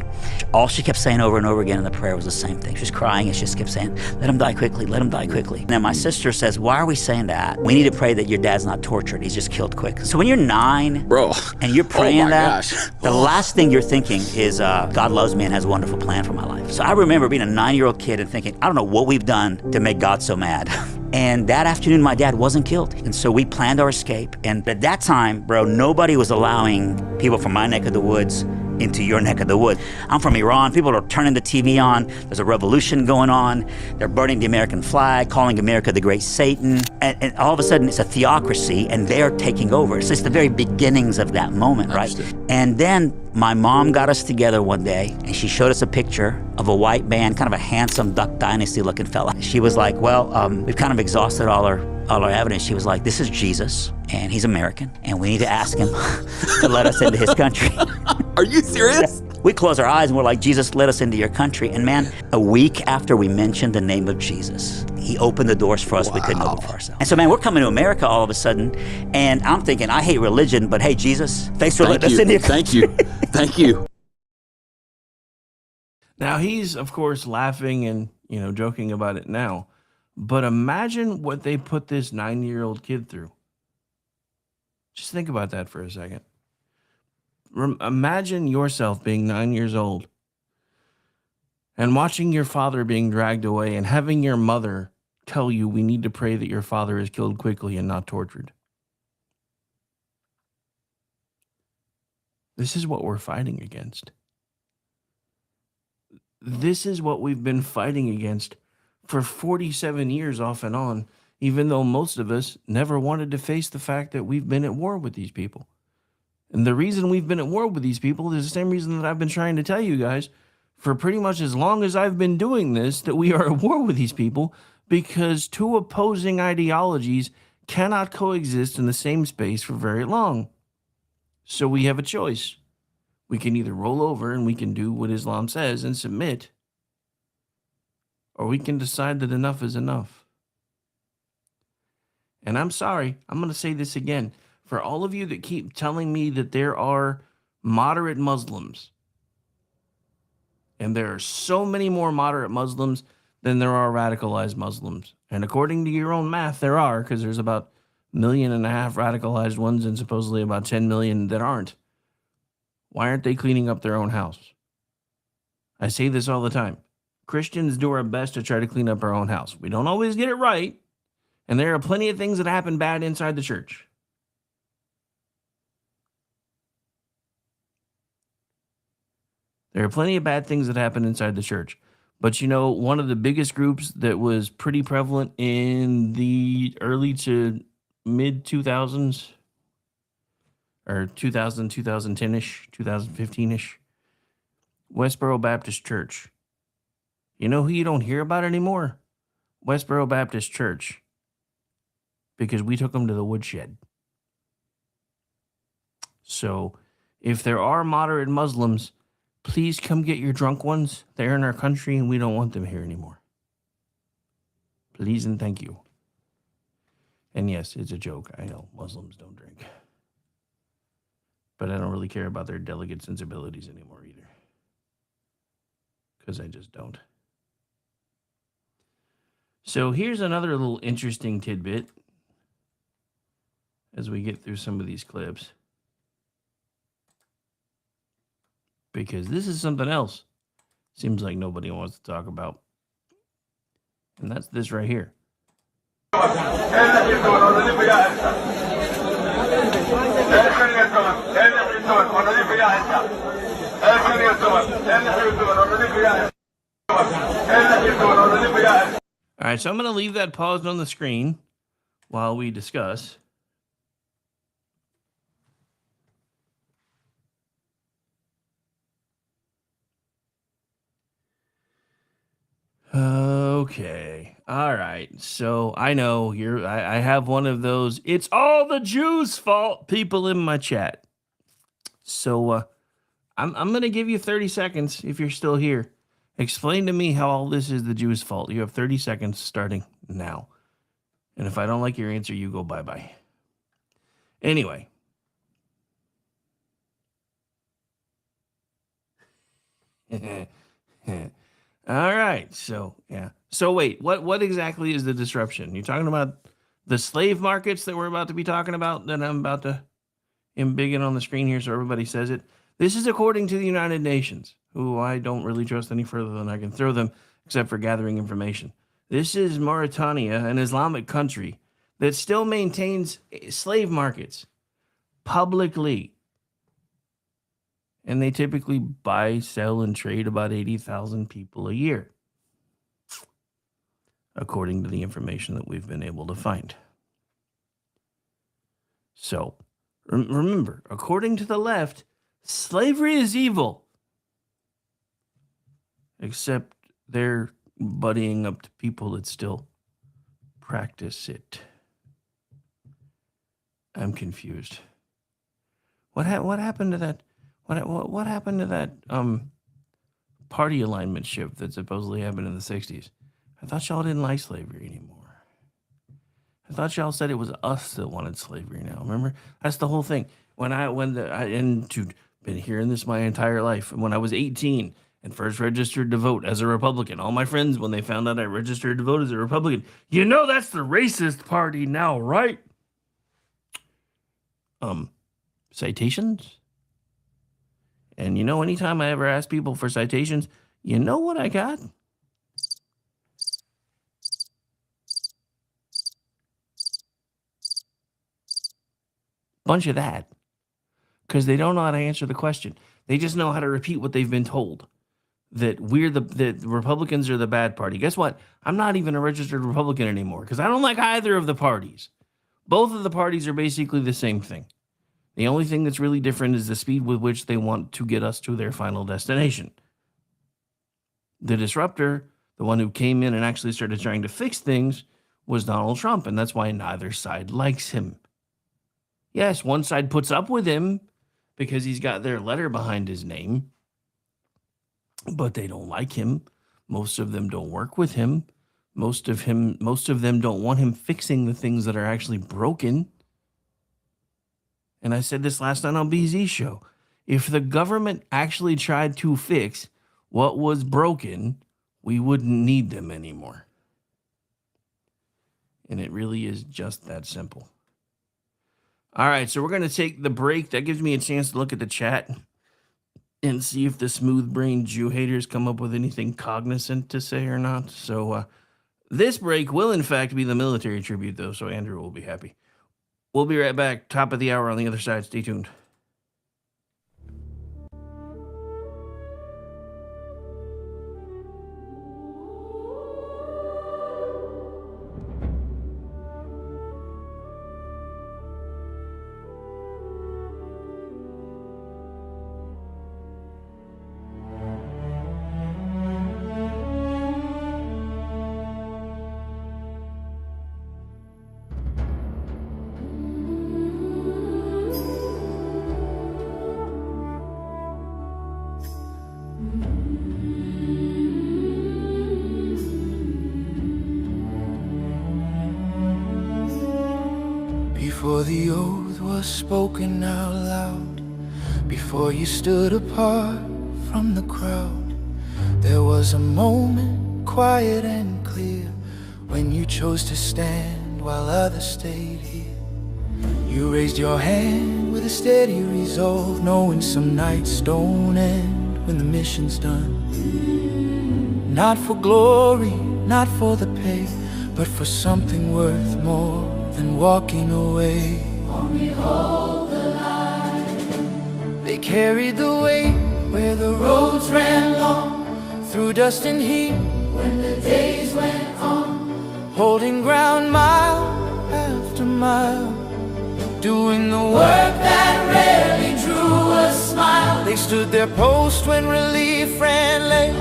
All she kept saying over and over again in the prayer was the same thing. She was crying, and she just kept saying, let him die quickly, let him die quickly. And then my sister says, why are we saying that? We need to pray that your dad's not tortured, he's just killed quick. So when you're 9, bro, and you're praying the Oh. last thing you're thinking is, God loves me and has a wonderful plan for my life. So I remember being a 9-year-old kid and thinking, I don't know what we've done to make God so mad. And that afternoon, my dad wasn't killed. And so we planned our escape. And at that time, bro, nobody was allowing people from my neck of the woods into your neck of the woods. I'm from Iran. People are turning the TV on. There's a revolution going on. They're burning the American flag, calling America the great Satan. And all of a sudden, it's a theocracy, and they're taking over. So it's the very beginnings of that moment, right? And then my mom got us together one day, and she showed us a picture of a white man, kind of a handsome Duck Dynasty looking fella. She was like, well, we've kind of exhausted all our evidence. She was like, this is Jesus, and he's American, and we need to ask him to let us into his country. Are you serious? We close our eyes and we're like, Jesus, let us into your country. And man, a week after we mentioned the name of Jesus, he opened the doors for us we couldn't open for ourselves. And so, man, we're coming to America all of a sudden, and I'm thinking, I hate religion, but hey, Jesus, thanks for letting us into your country. Thank you. Thank you. Now, he's, of course, laughing and, joking about it now. But imagine what they put this 9-year-old kid through. Just think about that for a second. Imagine yourself being 9 years old and watching your father being dragged away and having your mother tell you, we need to pray that your father is killed quickly and not tortured. This is what we're fighting against. This is what we've been fighting against for 47 years off and on, even though most of us never wanted to face the fact that we've been at war with these people. And the reason we've been at war with these people is the same reason that I've been trying to tell you guys for pretty much as long as I've been doing this, that we are at war with these people, because two opposing ideologies cannot coexist in the same space for very long. So we have a choice. We can either roll over and we can do what Islam says and submit, or we can decide that enough is enough. And I'm sorry, I'm going to say this again. For all of you that keep telling me that there are moderate Muslims, and there are so many more moderate Muslims than there are radicalized Muslims. And according to your own math, there are, because there's about 1.5 million radicalized ones and supposedly about 10 million that aren't. Why aren't they cleaning up their own house? I say this all the time. Christians do our best to try to clean up our own house. We don't always get it right, and there are plenty of things that happen bad inside the church. There are plenty of bad things that happen inside the church. But one of the biggest groups that was pretty prevalent in the early to mid 2000s, or 2000, 2010-ish, 2015-ish, Westboro Baptist Church. You know who you don't hear about anymore? Westboro Baptist Church. Because we took them to the woodshed. So, if there are moderate Muslims, please come get your drunk ones. They're in our country and we don't want them here anymore. Please and thank you. And yes, it's a joke. I know Muslims don't drink. But I don't really care about their delicate sensibilities anymore either. Because I just don't. So here's another little interesting tidbit as we get through some of these clips. Because this is something else. Seems like nobody wants to talk about. And that's this right here. All right, so I'm going to leave that paused on the screen while we discuss. Okay. All right. So I know I have one of those "it's all the Jews' fault" people in my chat. So I'm going to give you 30 seconds if you're still here. Explain to me how all this is the Jews' fault. You have 30 seconds starting now. And if I don't like your answer, you go bye-bye. Anyway. All right. So, yeah. So wait, what exactly is the disruption? You're talking about the slave markets that we're about to be talking about, that I'm about to embiggen on the screen here so everybody says it. This is according to the United Nations, who I don't really trust any further than I can throw them, except for gathering information. This is Mauritania, an Islamic country that still maintains slave markets publicly. And they typically buy, sell, and trade about 80,000 people a year, according to the information that we've been able to find. So, remember, according to the left, slavery is evil. Except they're buddying up to people that still practice it. I'm confused. What happened to that? What happened to that party alignment shift that supposedly happened in the 60s? I thought y'all didn't like slavery anymore. I thought y'all said it was us that wanted slavery now. Remember? That's the whole thing. Been hearing this my entire life. When I was 18 and first registered to vote as a Republican, all my friends, when they found out I registered to vote as a Republican, you know that's the racist party now, right? Citations? And you know, anytime I ever ask people for citations, you know what I got? Bunch of that. Because they don't know how to answer the question. They just know how to repeat what they've been told. That the Republicans are the bad party. Guess what? I'm not even a registered Republican anymore because I don't like either of the parties. Both of the parties are basically the same thing. The only thing that's really different is the speed with which they want to get us to their final destination. The disruptor, the one who came in and actually started trying to fix things, was Donald Trump, and that's why neither side likes him. Yes, one side puts up with him because he's got their letter behind his name, but they don't like him. Most of them don't work with him. Most of them don't want him fixing the things that are actually broken. And I said this last night on BZ's show. If the government actually tried to fix what was broken, we wouldn't need them anymore. And it really is just that simple. All right, so we're going to take the break. That gives me a chance to look at the chat and see if the smooth-brained Jew haters come up with anything cognizant to say or not. So this break will, in fact, be the military tribute, though, so Andrew will be happy. We'll be right back. Top of the hour on the other side. Stay tuned. Before the oath was spoken out loud, before you stood apart from the crowd, there was a moment, quiet and clear, when you chose to stand while others stayed here. You raised your hand with a steady resolve, knowing some nights don't end when the mission's done. Not for glory, not for the pay, but for something worth more than walking away. Only hold the line. They carried the weight where the roads ran long, through dust and heat when the days went on, holding ground mile after mile, doing the work that rarely drew a smile. They stood their post when relief ran late,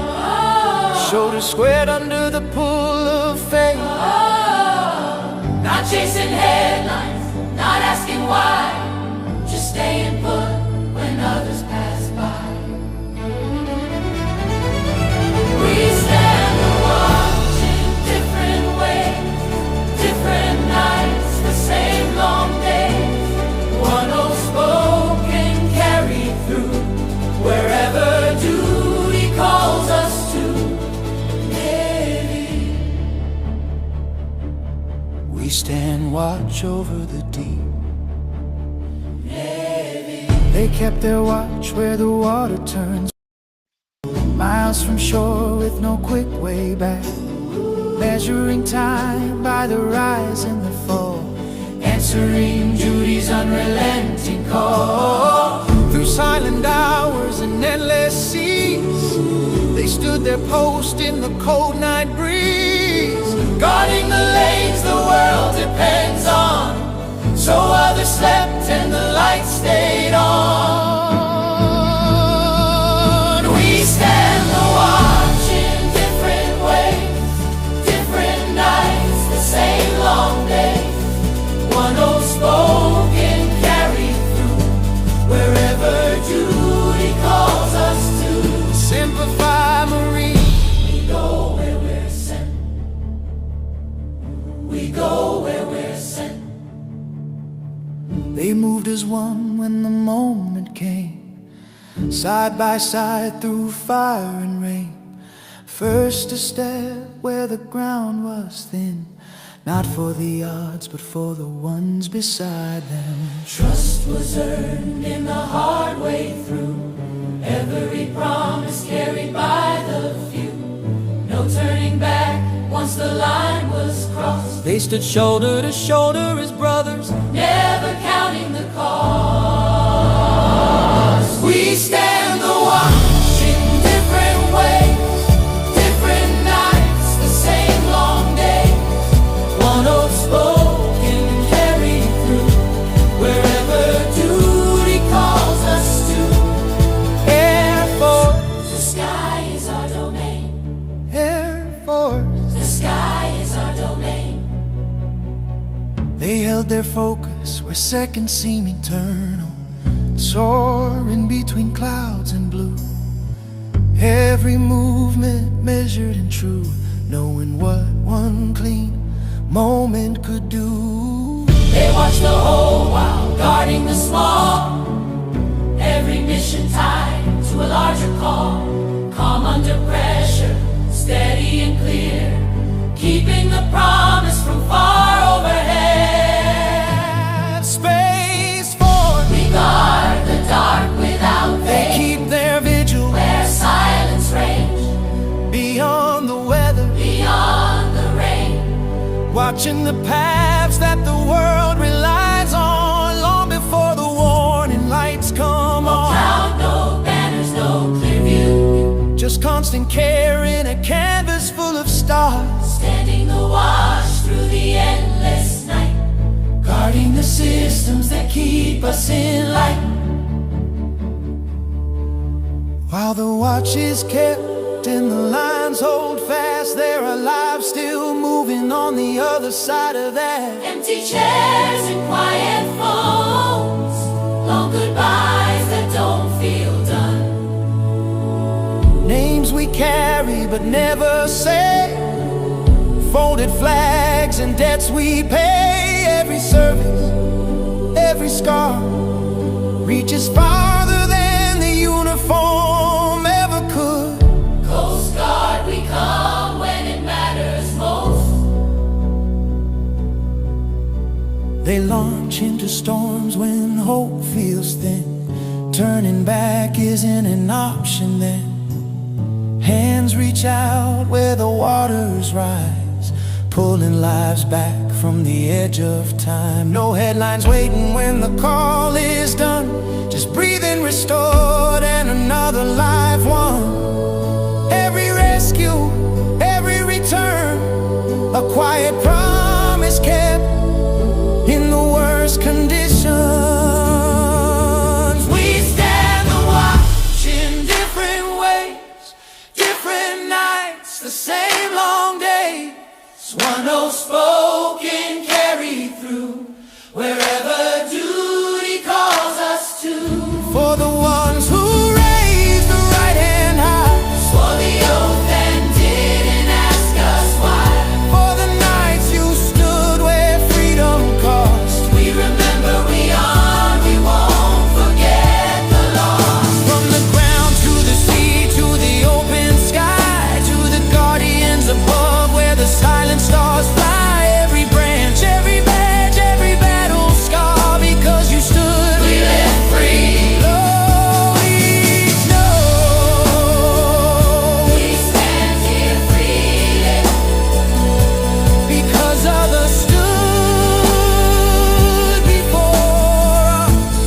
shoulders squared under the pull of fate. Not chasing headlines, not asking why, just staying put when others pass by. We stand and watch in different ways, different nights, the same long days. One old spoken carried through, wherever duty calls us to. We stand watch over the deep. They kept their watch where the water turns, miles from shore with no quick way back, measuring time by the rise and the fall, answering duty's unrelenting call. Through silent hours and endless seas, they stood their post in the cold night breeze, guarding the lanes the world depends on, so others slept and the light stayed on. We stand the watch in different ways, different nights, the same long days. One old spoken carried through, wherever duty calls us to. Simplify, Marine. We go where we're sent. We go where we're sent. They moved as one when the moment came, side by side through fire and rain. First to step where the ground was thin, not for the odds but for the ones beside them. Trust was earned in the hard way through, every promise carried by the few. No turning back once the line was crossed. They stood shoulder to shoulder as brothers, never counting the cost. We stand the watch in different ways, different nights, the same long days. One old spoken carried through, wherever duty calls us to. Air Force, the sky is our domain. Air Force, the sky is our domain. they held their focus where seconds seem eternal, soaring between clouds and blue. Every movement measured and true, knowing what one clean moment could do. They watch the whole while guarding the small, every mission tied to a larger call. Calm under pressure, steady and clear, keeping the promise from far overhead. Space Force, we guard the dark without they faith. keep their vigil where silence reigns, beyond the weather, beyond the rain. watching the paths that the world relies on, long before the warning lights come on. Cloud, no banners, no clear view, just constant care in a canvas full of stars, standing the watch through the endless night, guarding the systems that keep us in light. While the watch is kept and the lines hold fast, there are lives still moving on the other side of that. Empty chairs and quiet phones, long goodbyes that don't feel done. Names we carry but never say, folded flags and debts we pay. Every service, every scar reaches farther than the uniform ever could. Coast Guard, we come when it matters most. They launch into storms when hope feels thin, turning back isn't an option then. Hands reach out where the waters rise, pulling lives back from the edge of time. No headlines waiting when the call is done, just breathing restored and another life won. Every rescue, every return, a quiet promise kept in the worst conditions. We stand the watch in different ways, different nights, the same long days. One old spoken carried through wherever duty calls us to. For the ones who raised the right hand high, swore the oath and didn't ask us why. For the nights you stood where freedom cost, we remember, we honor, we won't forget the loss. From the ground to the sea, to the open sky, to the guardians above where the silent stars fly. Every branch, every badge, every battle scar, because you stood, we live free. Oh, each know we stand here freely because others stood before us.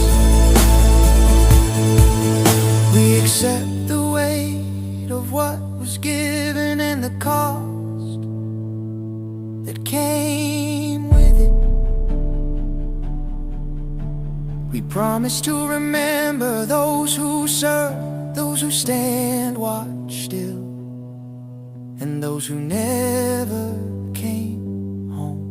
We accept the weight of what was given and the cost that came with it. We promise to remember those who serve, those who stand watch still, and those who never came home.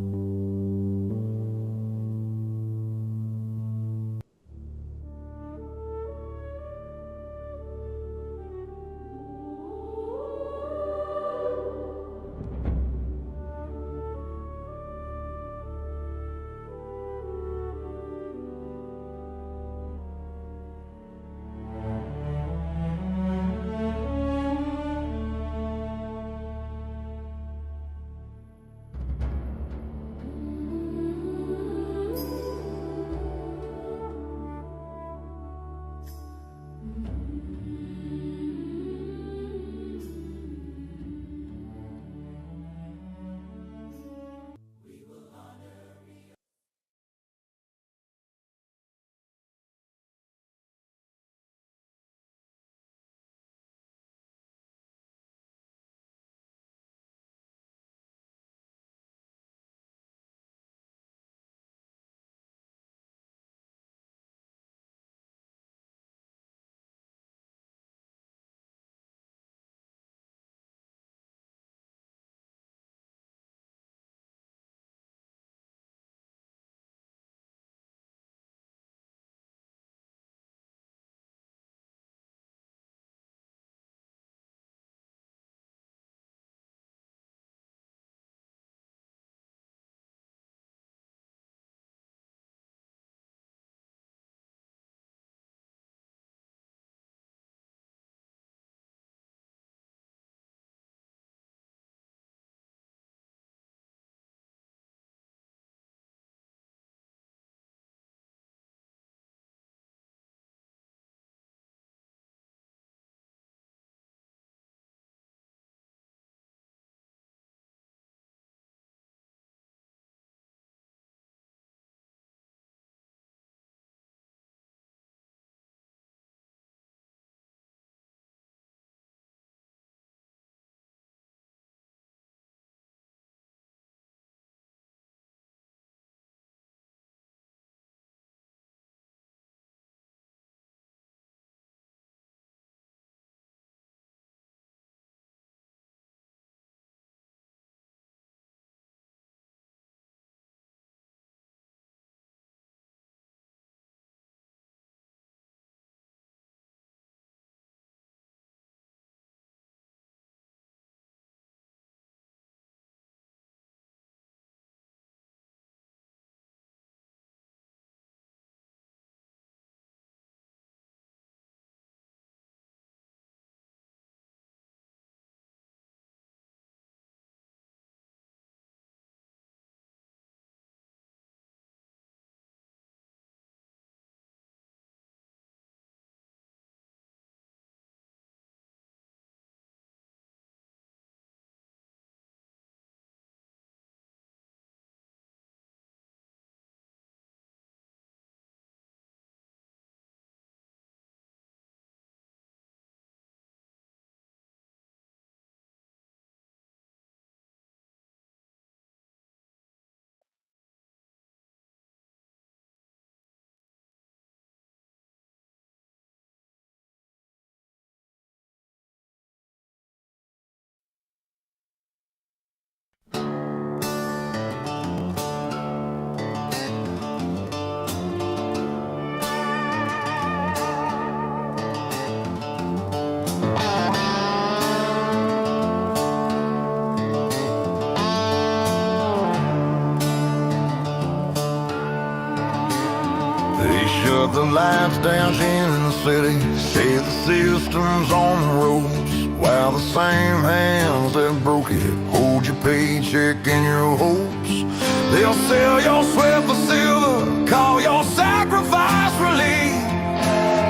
lights dancing in the city, say the system's on the ropes, while the same hands that broke it hold your paycheck and your hopes. They'll sell your sweat for silver, call your sacrifice relief,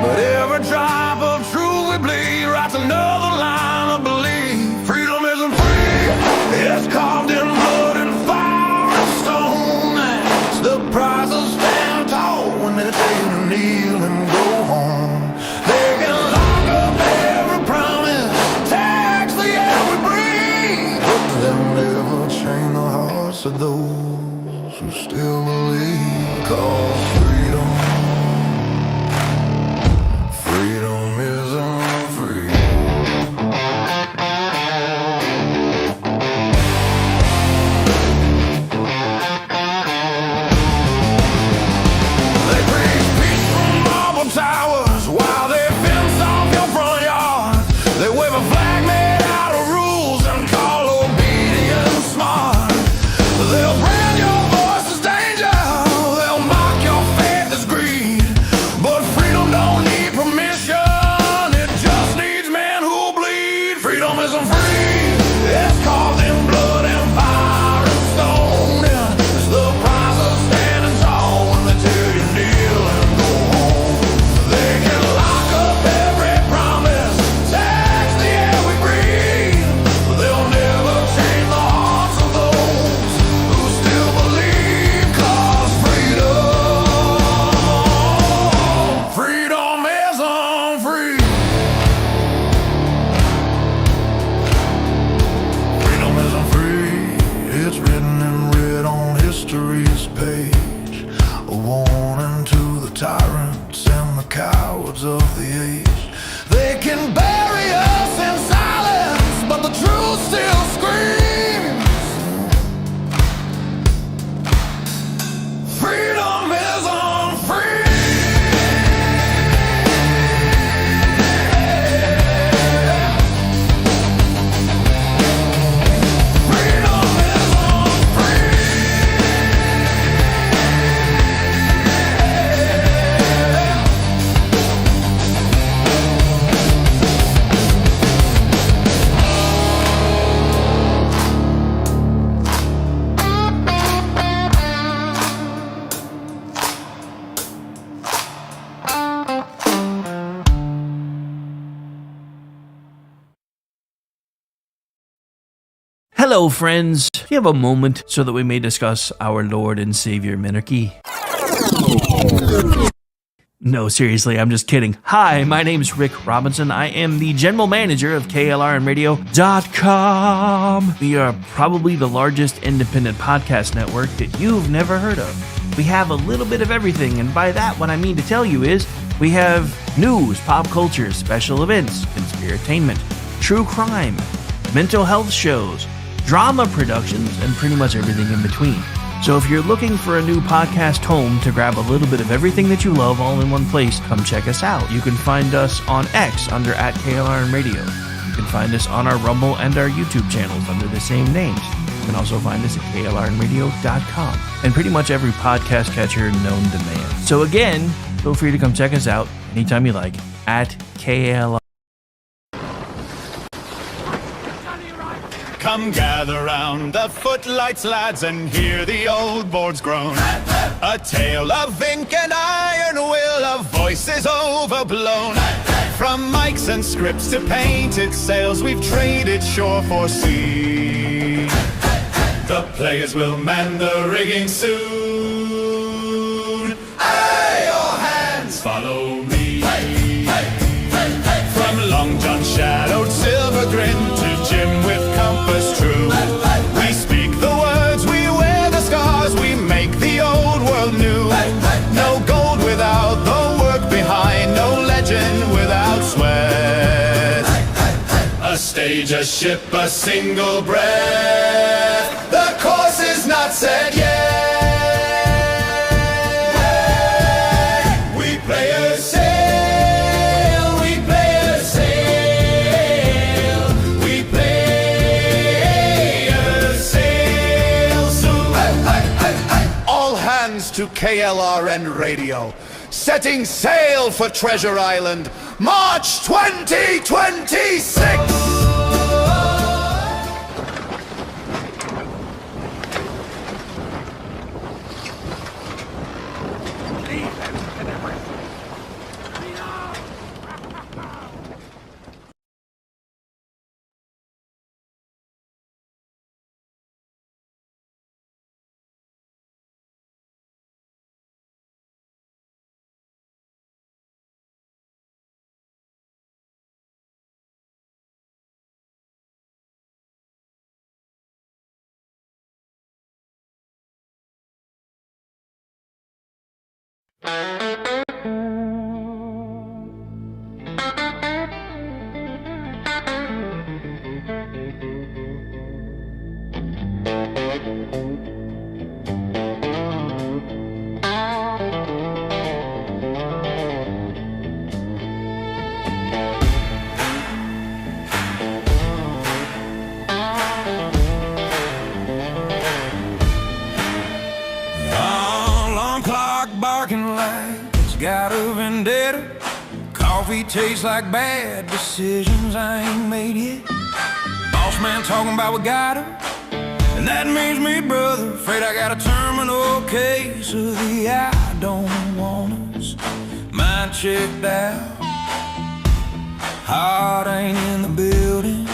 but every drop of truth we bleed writes another line of belief. Freedom isn't free, it's carved in blood and fire and stone. It's the price of stand tall when they tell you to kneel and go home. They can lock up every promise, tax the air we breathe, but they'll never change the hearts of those who still believe. 'Cause freedom isn't free. They preach peace from marble towers while they fence off your front yard. They wave a flag made out of rules and call obedience smart. They'll brand your voice as danger, they'll mock your faith as greed, but freedom don't need permission. Freedom isn't free, it's carved in blood and fire and stone. It's the price of standing tall when they tell you kneel and go home. They can lock up every promise, tax the air we breathe, but they'll never change the hearts of those who still believe. 'Cause freedom isn't free. It's written in red on history's page, a warning to the tyrants and the cowards of the age. They can bury us in silence, but the truth still screams. Freedom isn't free. Hello, friends. Do you have a moment so that we may discuss our Lord and Savior Minarchy? No, seriously, I'm just kidding. Hi, my name's Rick Robinson. I am the general manager of KLRNradio.com. We are probably the largest independent podcast network that you've never heard of. We have a little bit of everything, and by that, what I mean to tell you is we have news, pop culture, special events, conspiratainment, true crime, mental health shows, drama productions, and pretty much everything in between. So if you're looking for a new podcast home to grab a little bit of everything that you love all in one place, come check us out. You can find us on X under @KLRNradio. You can find us on our Rumble and our YouTube channels under the same names. You can also find us at KLRNradio.com and pretty much every podcast catcher known to man. So again, feel free to come check us out anytime you like at KLR. Come gather round the footlights, lads, and hear the old boards groan. A tale of ink and iron will, of voices overblown. From mics and scripts to painted sails, we've traded shore for sea. The players will man the rigging soon. Aye, all hands, follow me. From Long John shadowed silver grin to Jim with compass true, we speak the words, we wear the scars, we make the old world new. No gold without the work behind, no legend without sweat. A stage, a ship, a single breath, the course is not set yet. We players sail, we players sail, we players sail soon. All hands to KLRN Radio. setting sail for Treasure Island, March 2026. Got a vendetta. Coffee tastes like bad decisions I ain't made yet. Boss man talking about we got her, and that means me, brother. Afraid I got a terminal case of the I don't want us. Mind checked out, heart ain't in the building.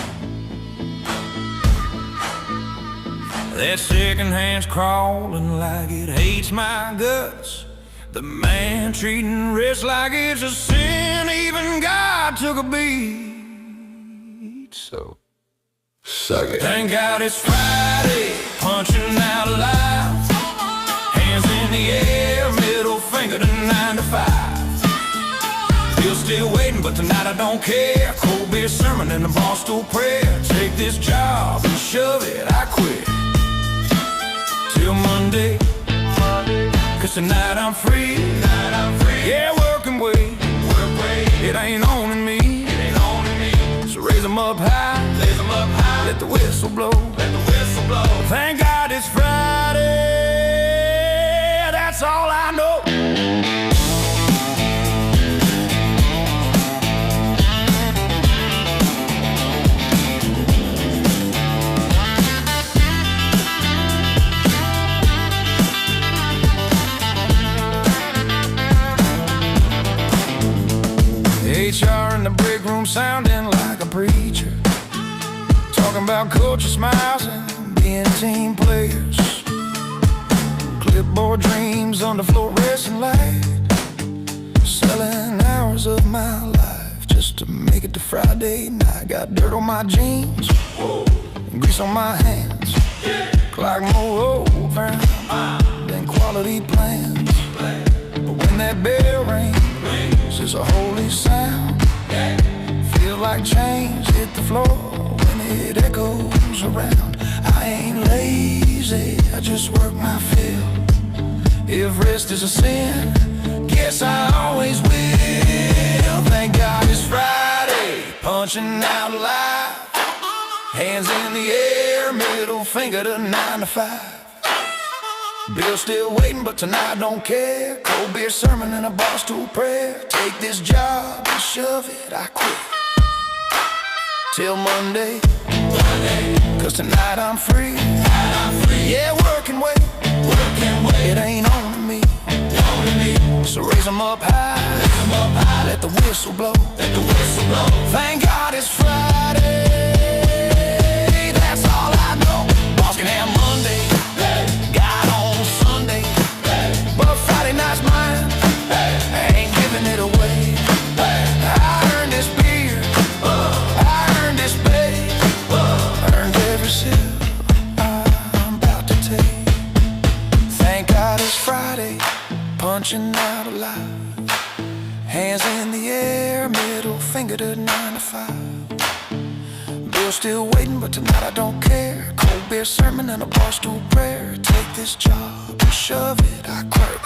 That second hand's crawling like it hates my guts. The man treating rich like it's a sin. Even God took a beat. So, suck it. Thank God it's Friday, punching out loud. Hands in the air, middle finger to 9 to 5. Still waiting, but tonight I don't care. Cold beer sermon and a bar stool prayer. Take this job and shove it, I quit. Till Monday. 'Cause tonight I'm free. Yeah, work and wait. It ain't owning me. So raise 'em up high. Let the whistle blow. Thank God it's Friday. That's all I know. HR in the break room sounding like a preacher, talking about culture smiles and being team players. Clipboard dreams on the fluorescent light, selling hours of my life just to make it to Friday night. Got dirt on my jeans, and grease on my hands, clock more overtime than quality plans. But when that bell rings, it's a holy sound. Feel like chains hit the floor when it echoes around. I ain't lazy, I just work my fill. If rest is a sin, guess I always will. Thank God it's Friday, punching out live. Hands in the air, middle finger to 9 to 5. Bill still waiting, but tonight I don't care. Cold beer sermon and a bar stool prayer. Take this job and shove it, I quit. Till Monday. 'Cause tonight I'm free. Yeah, work and wait. It ain't on me. So raise 'em up high. Let the whistle blow. Thank God it's Friday. That's all I know. Boss can have Monday. But Friday night's mine, I ain't giving it away. I earned this beer, I earned this pay, earned every sip I'm about to take. Thank God it's Friday, punching out alive. Hands in the air, middle finger to 9 to 5. Bill still waiting, but tonight I don't care. Cold beer sermon and a bar stool prayer. Take this job and shove it, I quit.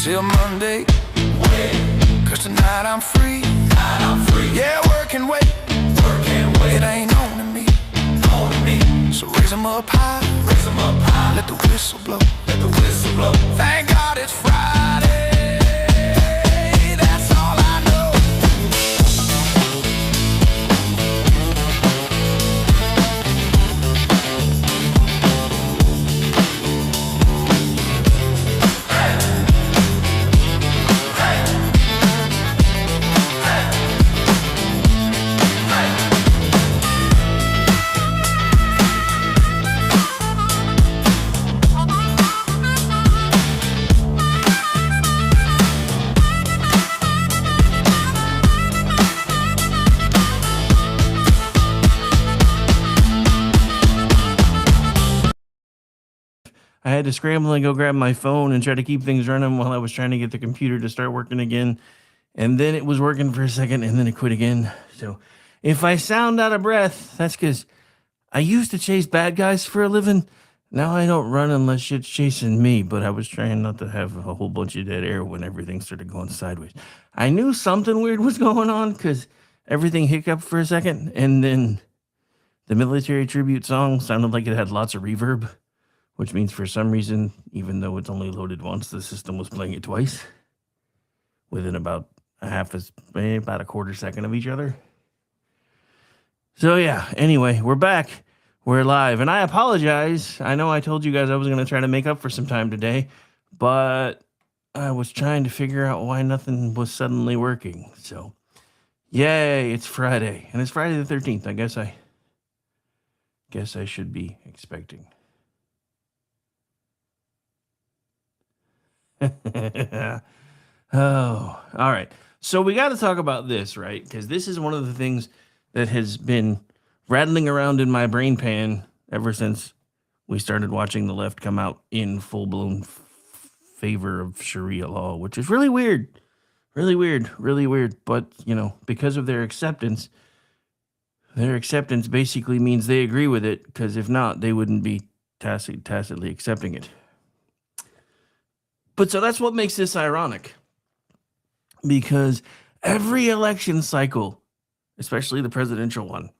Till Monday, 'cause tonight I'm free. Yeah, work and wait. It ain't owning me. So raise 'em up high. Let the whistle blow. Thank God it's Friday. had to scramble and go grab my phone and try to keep things running while I was trying to get the computer to start working again. And then it was working for a second, and then it quit again. So if I sound out of breath, that's because I used to chase bad guys for a living. Now I don't run unless shit's chasing me, but I was trying not to have a whole bunch of dead air when everything started going sideways. I knew something weird was going on because everything hiccuped for a second, and then the military tribute song sounded like it had lots of reverb, which means for some reason, even though it's only loaded once, the system was playing it twice within about about a quarter second of each other. So yeah, anyway, we're back. We're live, and I apologize. I know I told you guys I was going to try to make up for some time today, but I was trying to figure out why nothing was suddenly working. So, yay, it's Friday, and it's Friday the 13th. I guess I should be expecting. Oh, all right. So we got to talk about this, right? Because this is one of the things that has been rattling around in my brain pan ever since we started watching the left come out in full-blown favor of Sharia law, which is really weird. Really weird. Really weird. But, you know, because of their acceptance basically means they agree with it, because if not, they wouldn't be tacitly accepting it. But so that's what makes this ironic. Because every election cycle, especially the presidential one,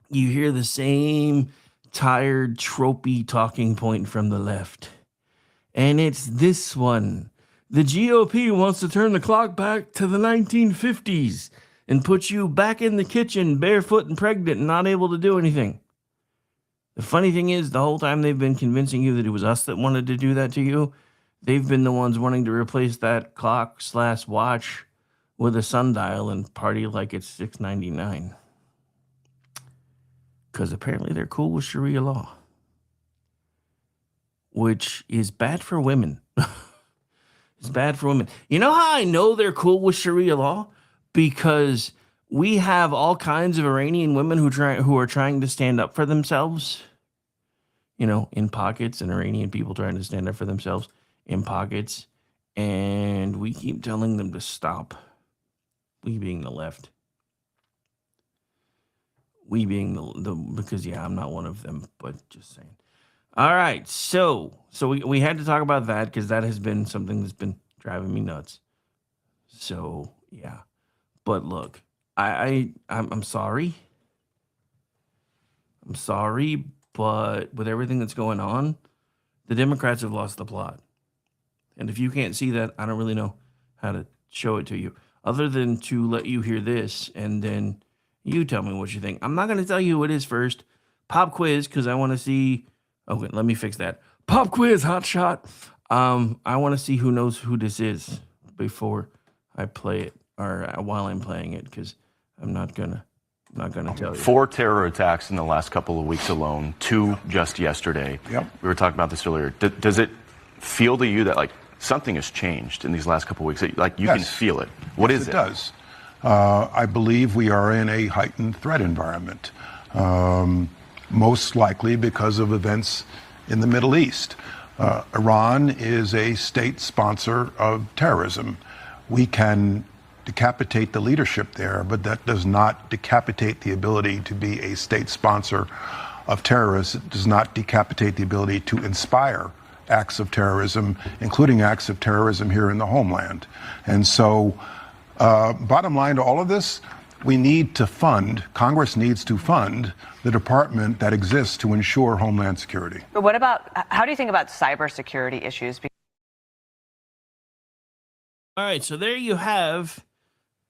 you hear the same tired, tropey talking point from the left. And it's this one. The GOP wants to turn the clock back to the 1950s and put you back in the kitchen, barefoot and pregnant and not able to do anything. The funny thing is, the whole time they've been convincing you that it was us that wanted to do that to you, they've been the ones wanting to replace that clock/watch with a sundial and party like it's $6.99. Because apparently they're cool with Sharia law, which is bad for women. It's bad for women. You know how I know they're cool with Sharia law? Because we have all kinds of Iranian women who are trying to stand up for themselves, you know, in pockets, and Iranian people trying to stand up for themselves in pockets, and we keep telling them to stop. We being the left. We being the because yeah, I'm not one of them, but just saying. All right, so we had to talk about that because that has been something that's been driving me nuts. So yeah, but look, I'm sorry. I'm sorry, but with everything that's going on, the Democrats have lost the plot. And if you can't see that, I don't really know how to show it to you, other than to let you hear this and then you tell me what you think. I'm not going to tell you who it is first. Pop quiz, because I want to see. Okay, let me fix that. Pop quiz, hot shot. I want to see who knows who this is before I play it, or while I'm playing it, because I'm not gonna tell you. 4 terror attacks in the last couple of weeks alone. 2 just yesterday. Yep. We were talking about this earlier. Does it feel to you that like something has changed in these last couple of weeks? Like you can feel it. What is it? It does. I believe we are in a heightened threat environment, most likely because of events in the Middle East. Iran is a state sponsor of terrorism. We can decapitate the leadership there, but that does not decapitate the ability to be a state sponsor of terrorists. It does not decapitate the ability to inspire acts of terrorism, including acts of terrorism here in the homeland. And so, bottom line to all of this, we need to fund, Congress needs to fund the department that exists to ensure homeland security. But what about, how do you think about cybersecurity issues? All right, so there you have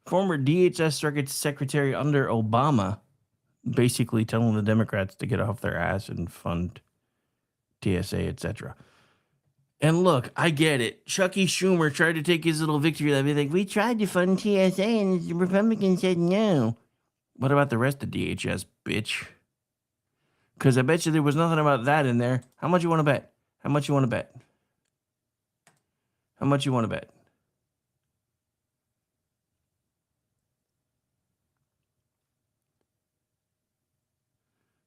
former DHS Circuit Secretary under Obama basically telling the Democrats to get off their ass and fund TSA, etc. And look, I get it. Chucky Schumer tried to take his little victory lap. He's like, we tried to fund TSA and the Republicans said no. What about the rest of DHS, bitch? Because I bet you there was nothing about that in there. How much you want to bet? How much you want to bet? How much you want to bet?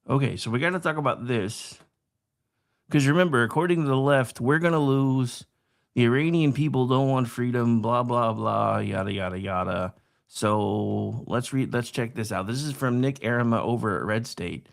Okay, so we got to talk about this. Because remember, according to the left, we're going to lose. The Iranian people don't want freedom, blah, blah, blah, yada, yada, yada. So let's check this out. This is from Nick Arama over at Red State.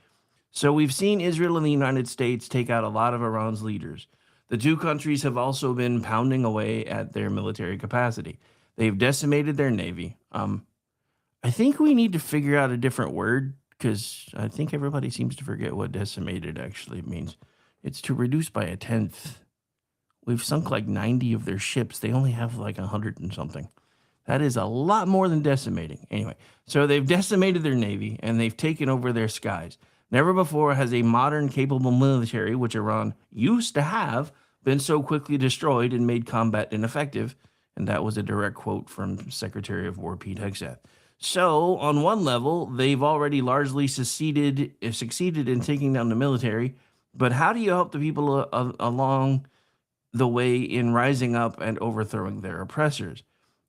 So we've seen Israel and the United States take out a lot of Iran's leaders. The two countries have also been pounding away at their military capacity. They've decimated their navy. I think we need to figure out a different word because I think everybody seems to forget what decimated actually means. It's to reduce by a tenth. We've sunk like 90 of their ships. They only have like 100 and something. That is a lot more than decimating. Anyway, so they've decimated their navy and they've taken over their skies. Never before has a modern, capable military, which Iran used to have, been so quickly destroyed and made combat ineffective. And that was a direct quote from Secretary of War Pete Hegseth. So, on one level, they've already largely succeeded in taking down the military. But how do you help the people along the way in rising up and overthrowing their oppressors?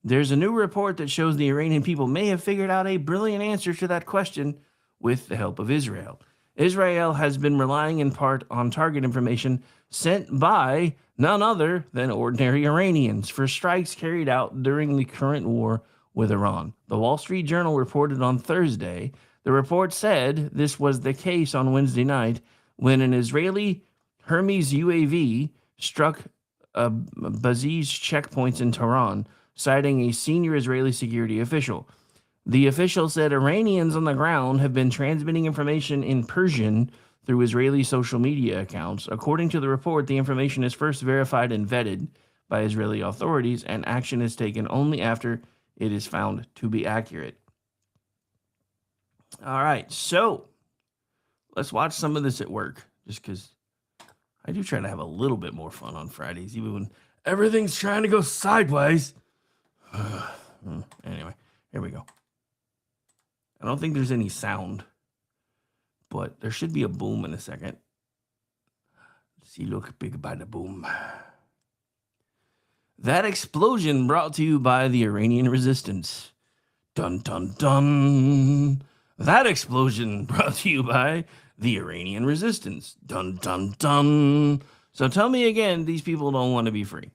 There's a new report that shows the Iranian people may have figured out a brilliant answer to that question with the help of Israel. Israel has been relying in part on target information sent by none other than ordinary Iranians for strikes carried out during the current war with Iran. The Wall Street Journal reported on Thursday. The report said this was the case on Wednesday night when an Israeli Hermes UAV struck Baziz checkpoints in Tehran, citing a senior Israeli security official. The official said Iranians on the ground have been transmitting information in Persian through Israeli social media accounts. According to the report, the information is first verified and vetted by Israeli authorities, and action is taken only after it is found to be accurate. All right, so let's watch some of this at work, just because I do try to have a little bit more fun on Fridays, even when everything's trying to go sideways. Anyway, here we go. I don't think there's any sound, but there should be a boom in a second. See, look, big by the boom. That explosion brought to you by the Iranian resistance. Dun, dun, dun. That explosion brought to you by the Iranian resistance. Dun, dun, dun. So tell me again, these people don't want to be free.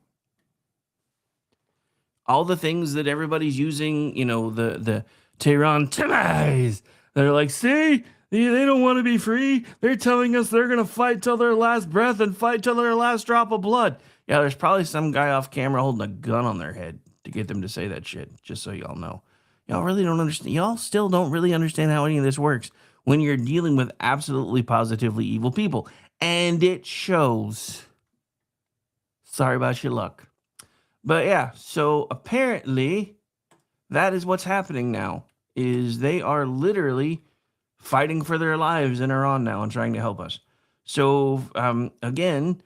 All the things that everybody's using, the Tehran ties. They're like, see, they don't want to be free. They're telling us they're going to fight till their last breath and fight till their last drop of blood. Yeah, there's probably some guy off camera holding a gun on their head to get them to say that shit, just so y'all know. Y'all really don't understand. Y'all still don't really understand how any of this works when you're dealing with absolutely positively evil people. And it shows. Sorry about your luck. But yeah, so apparently that is what's happening now, is they are literally fighting for their lives in Iran now and trying to help us. So, again,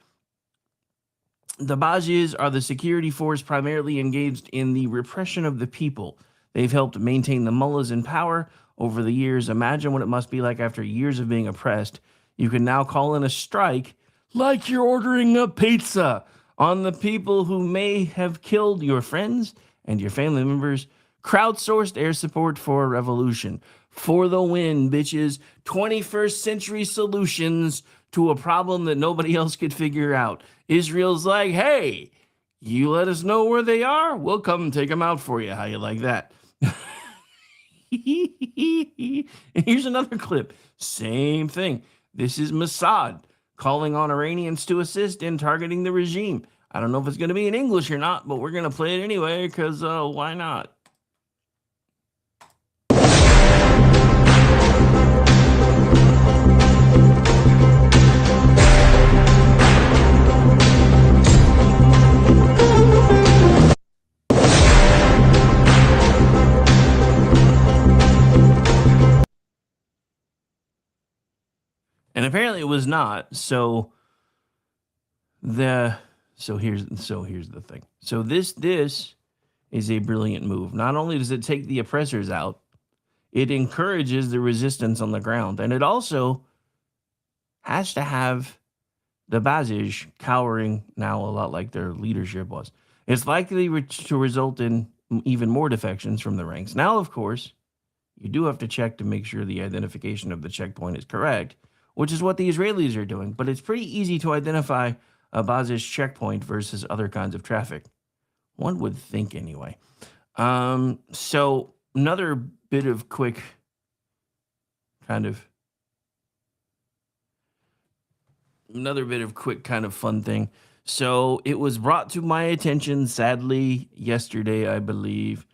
the Bajis are the security force primarily engaged in the repression of the people. They've helped maintain the mullahs in power over the years. Imagine what it must be like after years of being oppressed. You can now call in a strike like you're ordering a pizza on the people who may have killed your friends and your family members. Crowdsourced air support for a revolution. For the win, bitches. 21st century solutions to a problem that nobody else could figure out. Israel's like, hey, you let us know where they are, we'll come take them out for you. How you like that? And here's another clip. Same thing. This is Mossad calling on Iranians to assist in targeting the regime. I don't know if it's going to be in English or not, but we're going to play it anyway because why not? And apparently it was not. So here's the thing. So this is a brilliant move. Not only does it take the oppressors out, it encourages the resistance on the ground, and it also has to have the Bazish cowering now a lot like their leadership was. It's likely to result in even more defections from the ranks. Now, of course, you do have to check to make sure the identification of the checkpoint is correct, which is what the Israelis are doing. But it's pretty easy to identify a Bazish checkpoint versus other kinds of traffic. One would think anyway. So another bit of quick kind of fun thing. So it was brought to my attention, sadly, yesterday, I believe,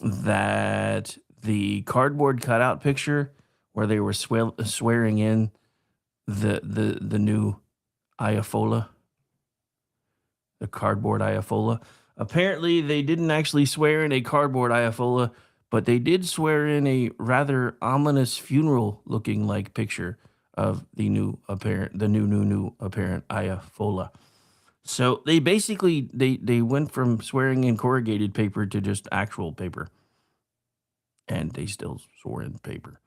that the cardboard cutout picture where they were swearing in the new Ayatollah, the cardboard Ayatollah. Apparently, they didn't actually swear in a cardboard Ayatollah, but they did swear in a rather ominous funeral-looking like picture of the new apparent Ayatollah. So they basically they went from swearing in corrugated paper to just actual paper, and they still swore in paper.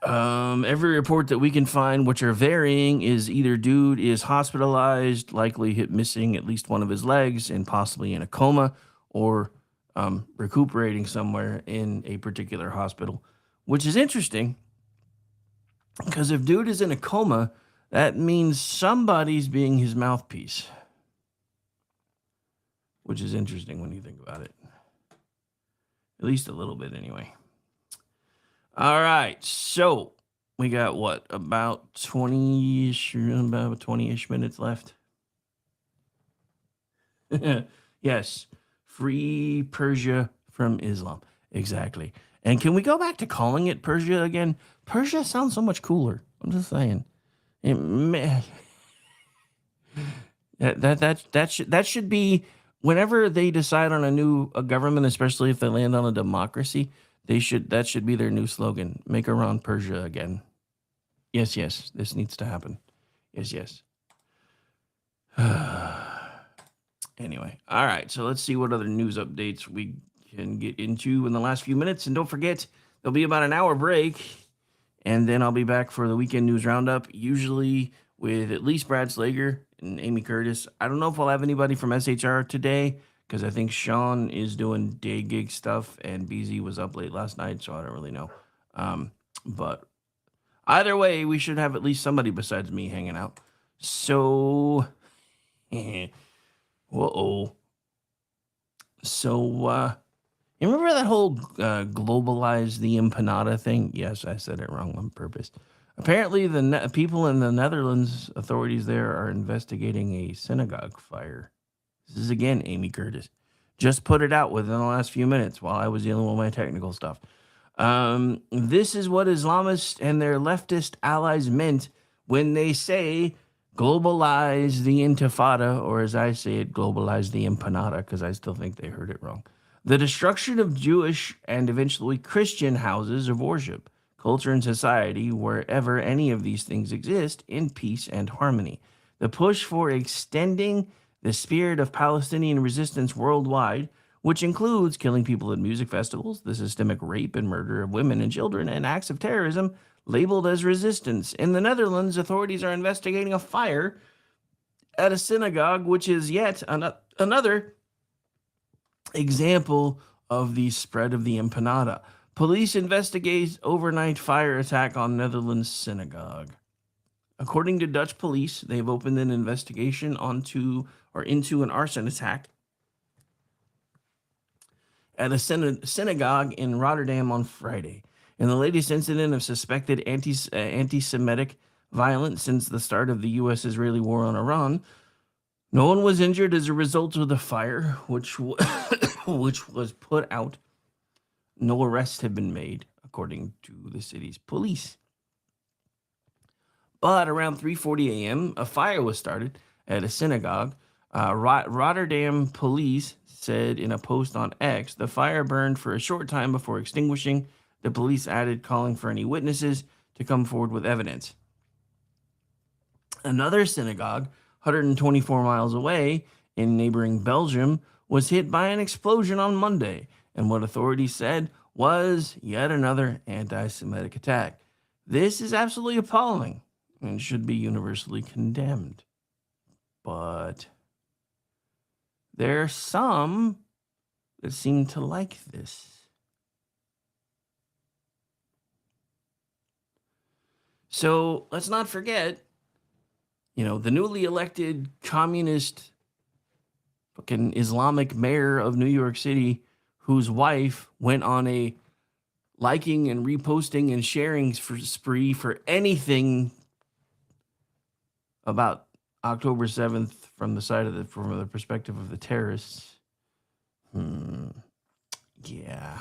Every report that we can find, which are varying, is either dude is hospitalized, likely hit missing at least one of his legs, and possibly in a coma, or recuperating somewhere in a particular hospital, which is interesting because if dude is in a coma, that means somebody's being his mouthpiece, which is interesting when you think about it. At least a little bit, anyway. All right, so we got what, about 20-ish minutes left. Yes, free Persia from Islam. Exactly. And can we go back to calling it Persia again? Persia sounds so much cooler. I'm just saying. That should be, whenever they decide on a government, especially if they land on a democracy, that should be their new slogan. Make Iran Persia again. Yes, this needs to happen. Yes. Anyway, all right, so let's see what other news updates we can get into in the last few minutes. And don't forget, there'll be about an hour break, and then I'll be back for the weekend news roundup, usually with at least Brad Slager and Amy Curtis. I don't know if I'll have anybody from SHR today, because I think Sean is doing day gig stuff, and BZ was up late last night, so I don't really know. But either way, we should have at least somebody besides me hanging out. So, So, you remember that whole globalize the empanada thing? Yes, I said it wrong on purpose. Apparently, the people in the Netherlands, authorities there, are investigating a synagogue fire. This is, again, Amy Curtis. Just put it out within the last few minutes while I was dealing with my technical stuff. This is what Islamists and their leftist allies meant when they say globalize the intifada, or as I say it, globalize the empanada, because I still think they heard it wrong. The destruction of Jewish and eventually Christian houses of worship, culture, and society, wherever any of these things exist, in peace and harmony. The push for extending the spirit of Palestinian resistance worldwide, which includes killing people at music festivals, the systemic rape and murder of women and children, and acts of terrorism labeled as resistance. In the Netherlands, authorities are investigating a fire at a synagogue, which is yet another example of the spread of the empanada. Police investigate overnight fire attack on Netherlands synagogue. According to Dutch police, they've opened an investigation into an arson attack at a synagogue in Rotterdam on Friday. In the latest incident of suspected anti-Semitic violence since the start of the U.S.-Israeli war on Iran, no one was injured as a result of the fire, which was put out. No arrests have been made, according to the city's police. But around 3:40 a.m., a fire was started at a synagogue. Rotterdam police said in a post on X, the fire burned for a short time before extinguishing. The police added, calling for any witnesses to come forward with evidence. Another synagogue, 124 miles away in neighboring Belgium, was hit by an explosion on Monday, and what authorities said was yet another anti-Semitic attack. This is absolutely appalling and should be universally condemned. But there are some that seem to like this. So let's not forget, the newly elected communist fucking Islamic mayor of New York City, whose wife went on a liking and reposting and sharing spree for anything about October 7th from the perspective of the terrorists. Yeah.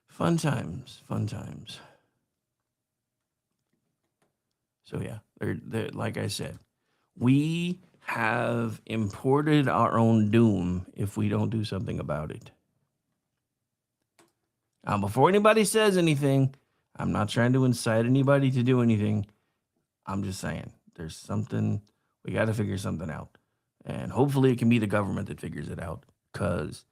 Fun times. So yeah, they're, like I said, we have imported our own doom if we don't do something about it. Now, before anybody says anything, I'm not trying to incite anybody to do anything. I'm just saying, there's something, we got to figure something out. And hopefully it can be the government that figures it out, because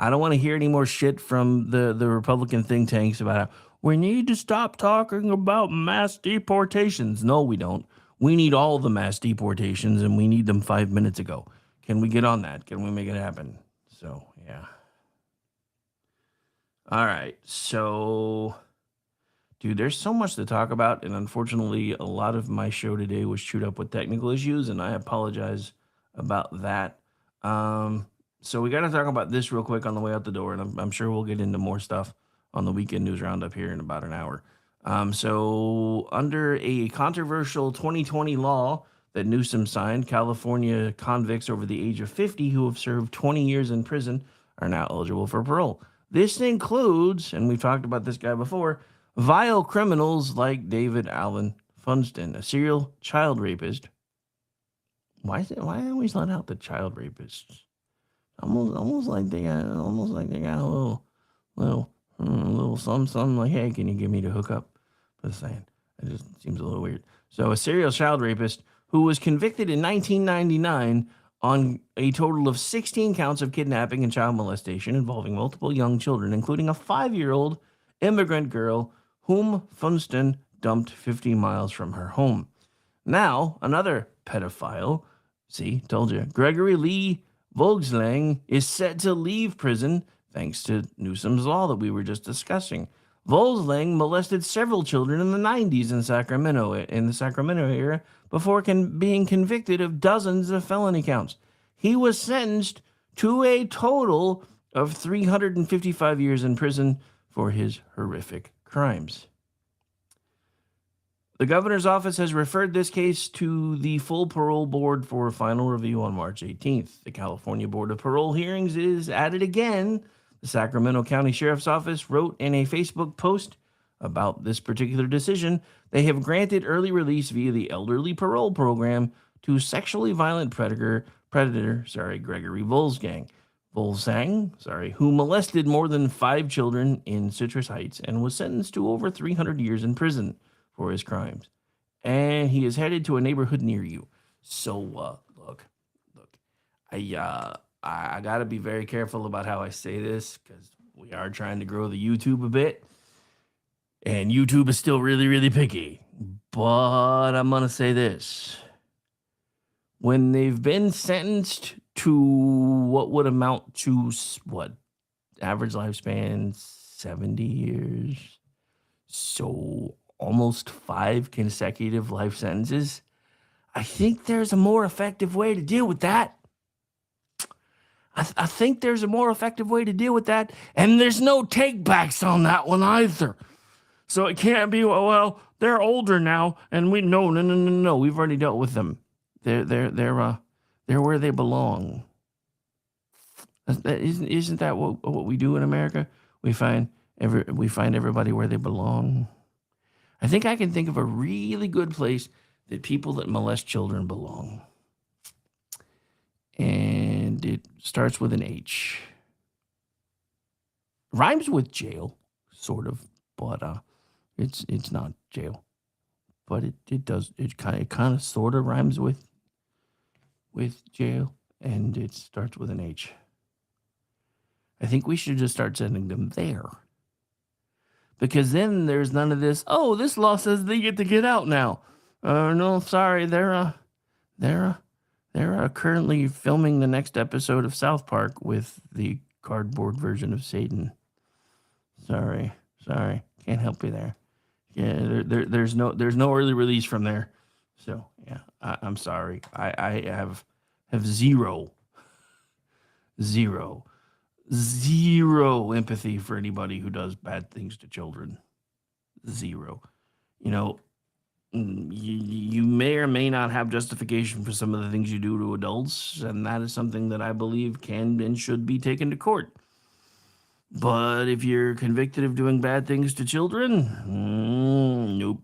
I don't want to hear any more shit from the Republican think tanks about how we need to stop talking about mass deportations. No, we don't. We need all the mass deportations, and we need them 5 minutes ago. Can we get on that? Can we make it happen? So, yeah. All right. So, dude, there's so much to talk about, and unfortunately, a lot of my show today was chewed up with technical issues, and I apologize about that. So we got to talk about this real quick on the way out the door, and I'm sure we'll get into more stuff on the Weekend News Roundup here in about an hour. So under a controversial 2020 law that Newsom signed, California convicts over the age of 50 who have served 20 years in prison are now eligible for parole. This includes, and we've talked about this guy before, vile criminals like David Allen Funston, a serial child rapist. Why always let out the child rapists? Almost like they got a little something like, hey, can you give me the hookup? Just saying, it just seems a little weird. So a serial child rapist who was convicted in 1999 on a total of 16 counts of kidnapping and child molestation involving multiple young children, including a 5-year-old immigrant girl whom Funston dumped 50 miles from her home. Now, another pedophile, see, told you, Gregory Lee Volkslang, is set to leave prison thanks to Newsom's law that we were just discussing. Volkslang molested several children in the 90s in the Sacramento area before being convicted of dozens of felony counts. He was sentenced to a total of 355 years in prison for his horrific crimes. The governor's office has referred this case to the full parole board for final review on March 18th. The California Board of Parole Hearings is at it again. The Sacramento County Sheriff's Office wrote in a Facebook post about this particular decision. They have granted early release via the elderly parole program to sexually violent predator, Gregory Volkslang, who molested more than 5 children in Citrus Heights and was sentenced to over 300 years in prison for his crimes. And he is headed to a neighborhood near you. So, look, I got to be very careful about how I say this, because we are trying to grow the YouTube a bit. And YouTube is still really, really picky. But I'm going to say this. When they've been sentenced to what would amount to, average lifespan, 70 years. So almost 5 consecutive life sentences. I think there's a more effective way to deal with that. I think there's a more effective way to deal with that, and there's no take-backs on that one either. So it can't be, well, they're older now, and no, we've already dealt with them. They're where they belong. Isn't that what we do in America? We find everybody where they belong. I think I can think of a really good place that people that molest children belong. And it starts with an H. Rhymes with jail, sort of, but it's not jail. But it does, it kind of sort of rhymes with jail, and it starts with an H. I think we should just start sending them there. Because then there's none of this, oh, this law says they get to get out now. No, sorry, they're currently filming the next episode of South Park with the cardboard version of Satan. Sorry, can't help you there. Yeah, there's no early release from there. So yeah, I'm sorry. I have zero empathy for anybody who does bad things to children. Zero. You know, you may or may not have justification for some of the things you do to adults, and that is something that I believe can and should be taken to court. But if you're convicted of doing bad things to children, nope.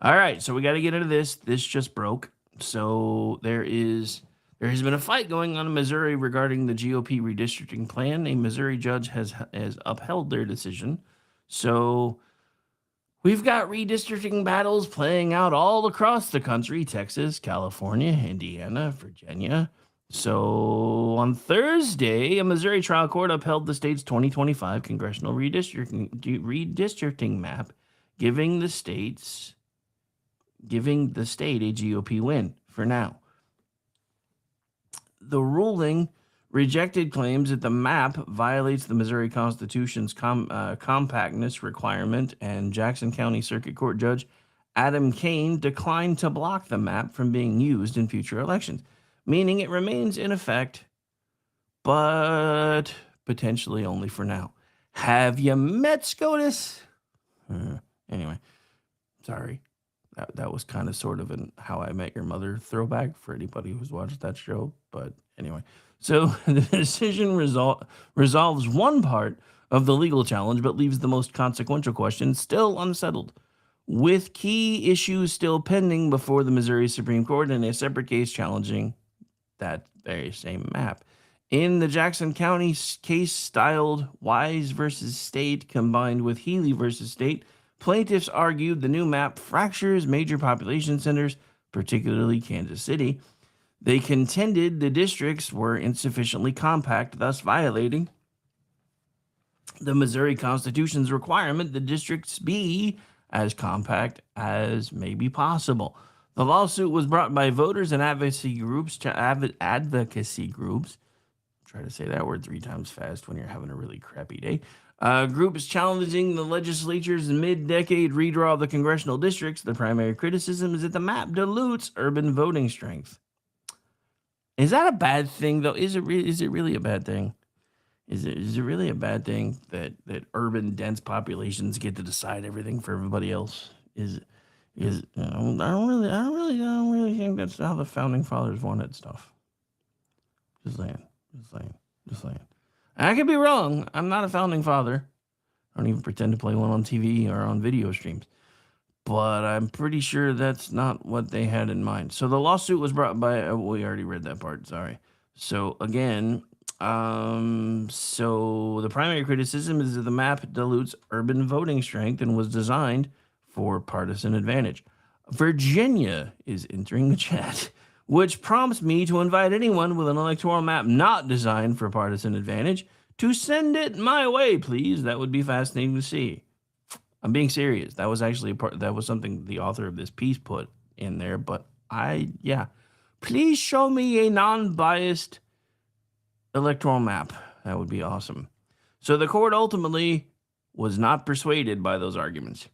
All right, so we got to get into this. This just broke. So there has been a fight going on in Missouri regarding the GOP redistricting plan. A Missouri judge has upheld their decision. So we've got redistricting battles playing out all across the country: Texas, California, Indiana, Virginia. So on Thursday, a Missouri trial court upheld the state's 2025 congressional redistricting map, giving the state a GOP win for now. The ruling rejected claims that the map violates the Missouri Constitution's compactness requirement, and Jackson County Circuit Court Judge Adam Kane declined to block the map from being used in future elections, meaning it remains in effect, but potentially only for now. Have you met SCOTUS? Anyway, sorry. That was kind of sort of an How I Met Your Mother throwback for anybody who's watched that show. But anyway, so the decision resolves one part of the legal challenge, but leaves the most consequential question still unsettled, with key issues still pending before the Missouri Supreme Court in a separate case challenging that very same map. In the Jackson County case styled Wise versus State combined with Healy versus State, plaintiffs argued the new map fractures major population centers, particularly Kansas City. They contended the districts were insufficiently compact, thus violating the Missouri Constitution's requirement the districts be as compact as may be possible. The lawsuit was brought by voters and advocacy groups. Try to say that word 3 times fast when you're having a really crappy day. Groups challenging the legislature's mid-decade redraw of the congressional districts. The primary criticism is that the map dilutes urban voting strength. Is that a bad thing, though? Is it really a bad thing? Is it really a bad thing that urban dense populations get to decide everything for everybody else? I don't really think that's how the founding fathers wanted stuff. Just saying. I could be wrong. I'm not a founding father. I don't even pretend to play one on TV or on video streams. But I'm pretty sure that's not what they had in mind. So the lawsuit was brought by... we already read that part. Sorry. So again... so the primary criticism is that the map dilutes urban voting strength and was designed for partisan advantage. Virginia is entering the chat, which prompts me to invite anyone with an electoral map not designed for partisan advantage to send it my way, please. That would be fascinating to see. I'm being serious. That was actually that was something the author of this piece put in there, but please show me a non-biased electoral map. That would be awesome. So the court ultimately was not persuaded by those arguments.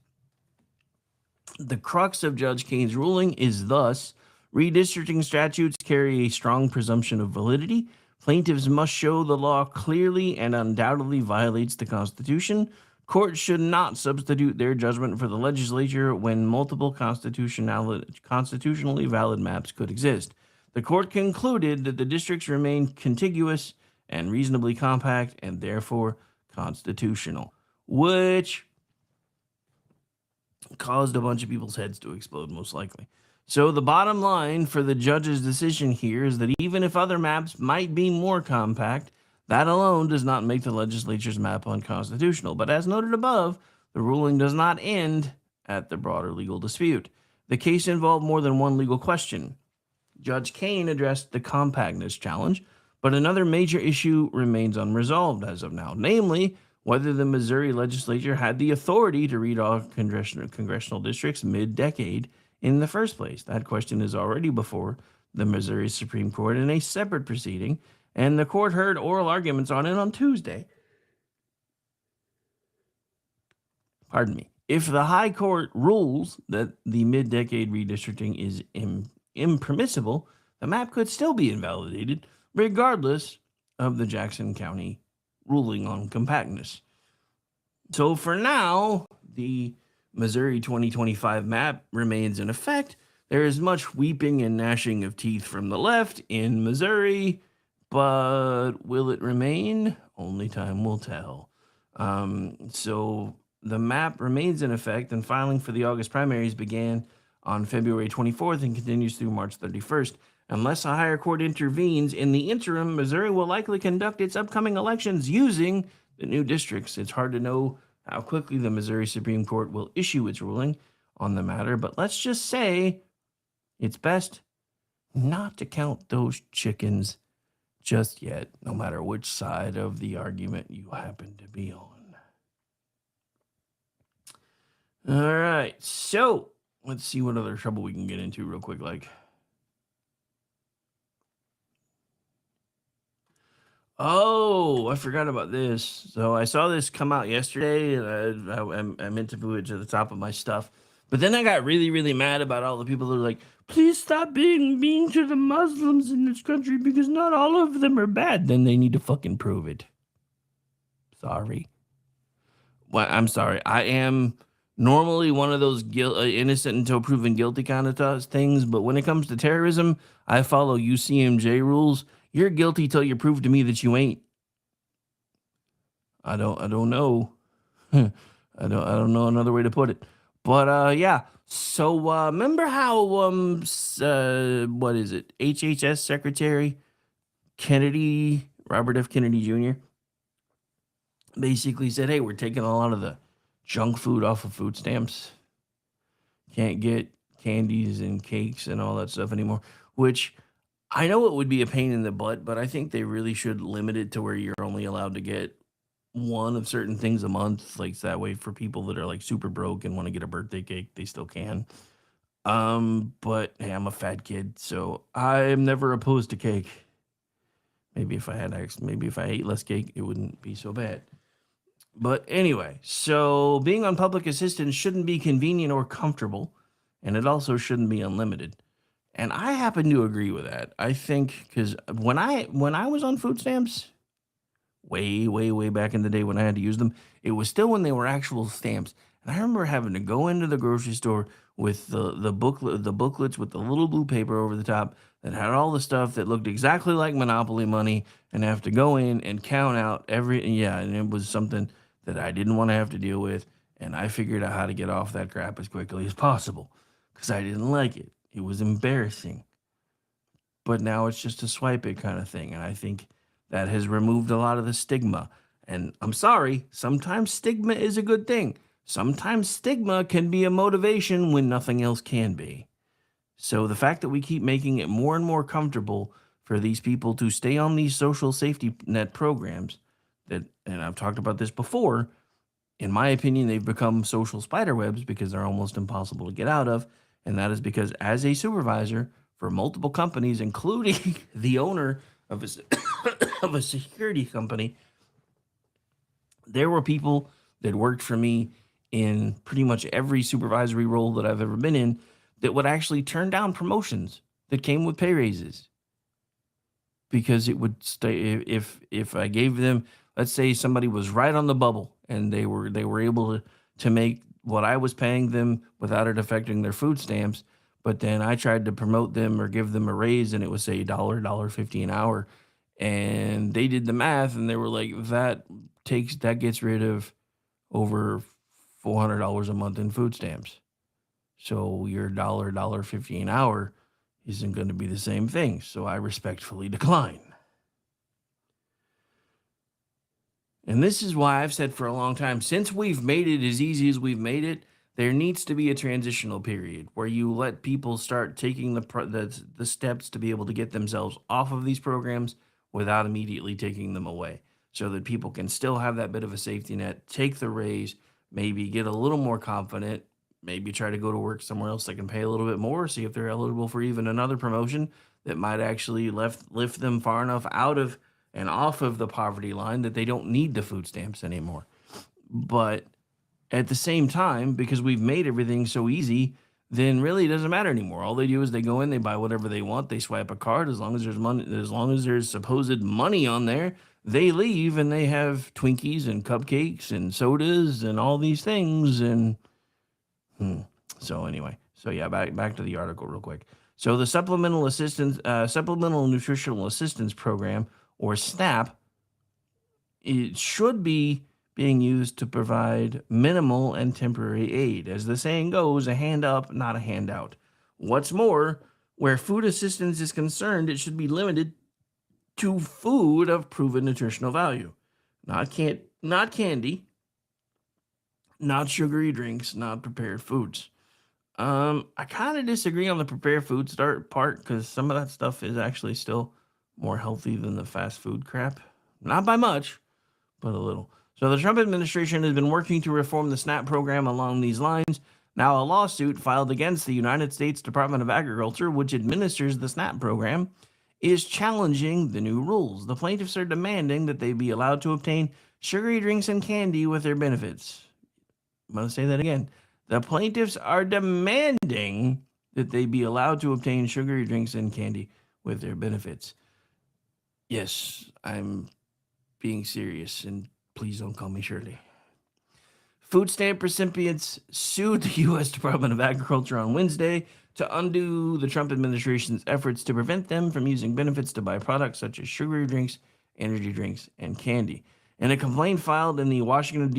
The crux of Judge Kane's ruling is thus: redistricting statutes carry a strong presumption of validity. Plaintiffs must show the law clearly and undoubtedly violates the Constitution. Courts should not substitute their judgment for the legislature when multiple constitutionally valid maps could exist. The court concluded that the districts remain contiguous and reasonably compact and therefore constitutional, which caused a bunch of people's heads to explode, most likely. So the bottom line for the judge's decision here is that even if other maps might be more compact, that alone does not make the legislature's map unconstitutional. But as noted above, the ruling does not end at the broader legal dispute. The case involved more than one legal question. Judge Kane addressed the compactness challenge, but another major issue remains unresolved as of now, namely whether the Missouri legislature had the authority to redraw congressional districts mid-decade in the first place. That question is already before the Missouri Supreme Court in a separate proceeding, and the court heard oral arguments on it on Tuesday. Pardon me. If the High Court rules that the mid-decade redistricting is impermissible, the map could still be invalidated, regardless of the Jackson County ruling on compactness. So for now, the Missouri 2025 map remains in effect. There is much weeping and gnashing of teeth from the left in Missouri, but will it remain? Only time will tell. So the map remains in effect, and filing for the August primaries began on February 24th and continues through March 31st. Unless a higher court intervenes in the interim, Missouri will likely conduct its upcoming elections using the new districts. It's hard to know how quickly the Missouri Supreme Court will issue its ruling on the matter, but let's just say it's best not to count those chickens just yet, no matter which side of the argument you happen to be on. All right, so let's see what other trouble we can get into real quick. Oh, I forgot about this. So I saw this come out yesterday, and I meant to put it to the top of my stuff. But then I got really, really mad about all the people that are like, please stop being mean to the Muslims in this country because not all of them are bad. Then they need to fucking prove it. Sorry. Well, I'm sorry. I am normally one of those innocent until proven guilty kind of things. But when it comes to terrorism, I follow UCMJ rules. You're guilty till you prove to me that you ain't. I don't know. I don't know another way to put it. But yeah. So remember how what is it? HHS Secretary Kennedy, Robert F. Kennedy Jr. basically said, "Hey, we're taking a lot of the junk food off of food stamps. Can't get candies and cakes and all that stuff anymore," which I know it would be a pain in the butt, but I think they really should limit it to where you're only allowed to get one of certain things a month. Like that way for people that are like super broke and want to get a birthday cake, they still can. But hey, I'm a fat kid, so I'm never opposed to cake. Maybe if I ate less cake, it wouldn't be so bad. But anyway, so being on public assistance shouldn't be convenient or comfortable, and it also shouldn't be unlimited. And I happen to agree with that. I think because when I was on food stamps, way back in the day when I had to use them, it was still when they were actual stamps. And I remember having to go into the grocery store with the booklets with the little blue paper over the top that had all the stuff that looked exactly like Monopoly money, and have to go in and count out and it was something that I didn't want to have to deal with, and I figured out how to get off that crap as quickly as possible because I didn't like it. It was embarrassing. But now it's just a swipe it kind of thing. And I think that has removed a lot of the stigma. And I'm sorry, sometimes stigma is a good thing. Sometimes stigma can be a motivation when nothing else can be. So the fact that we keep making it more and more comfortable for these people to stay on these social safety net programs and I've talked about this before, in my opinion, they've become social spider webs because they're almost impossible to get out of. And that is because as a supervisor for multiple companies, including the owner of a security company, there were people that worked for me in pretty much every supervisory role that I've ever been in that would actually turn down promotions that came with pay raises because it would stay if I gave them, let's say somebody was right on the bubble and they were able to make what I was paying them without it affecting their food stamps, but then I tried to promote them or give them a raise and it was say $1.50 an hour, and they did the math and they were like, that gets rid of over $400 a month in food stamps. So your $1.50 an hour isn't going to be the same thing. So I respectfully decline. And this is why I've said for a long time, since we've made it as easy as we've made it, there needs to be a transitional period where you let people start taking the steps to be able to get themselves off of these programs without immediately taking them away, so that people can still have that bit of a safety net, take the raise, maybe get a little more confident, maybe try to go to work somewhere else that can pay a little bit more, see if they're eligible for even another promotion that might actually lift them far enough out of and off of the poverty line that they don't need the food stamps anymore. But at the same time, because we've made everything so easy, then really it doesn't matter anymore. All they do is they go in, they buy whatever they want, they swipe a card. As long as there's money, as long as there's supposed money on there, they leave and they have Twinkies and cupcakes and sodas and all these things. And so anyway, so yeah, back to the article real quick. So the Supplemental Nutritional Assistance Program, or SNAP, it should be being used to provide minimal and temporary aid. As the saying goes, a hand up, not a handout. What's more, where food assistance is concerned, it should be limited to food of proven nutritional value. Not candy, not sugary drinks, not prepared foods. I kind of disagree on the prepared food part, because some of that stuff is actually still more healthy than the fast food crap. Not by much, but a little. So the Trump administration has been working to reform the SNAP program along these lines. Now, a lawsuit filed against the United States Department of Agriculture, which administers the SNAP program, is challenging the new rules. The plaintiffs are demanding that they be allowed to obtain sugary drinks and candy with their benefits. I'm going to say that again. The plaintiffs are demanding that they be allowed to obtain sugary drinks and candy with their benefits. Yes, I'm being serious, and please don't call me Shirley. Food stamp recipients sued the U.S. Department of Agriculture on Wednesday to undo the Trump administration's efforts to prevent them from using benefits to buy products such as sugary drinks, energy drinks, and candy. In a complaint filed in the Washington,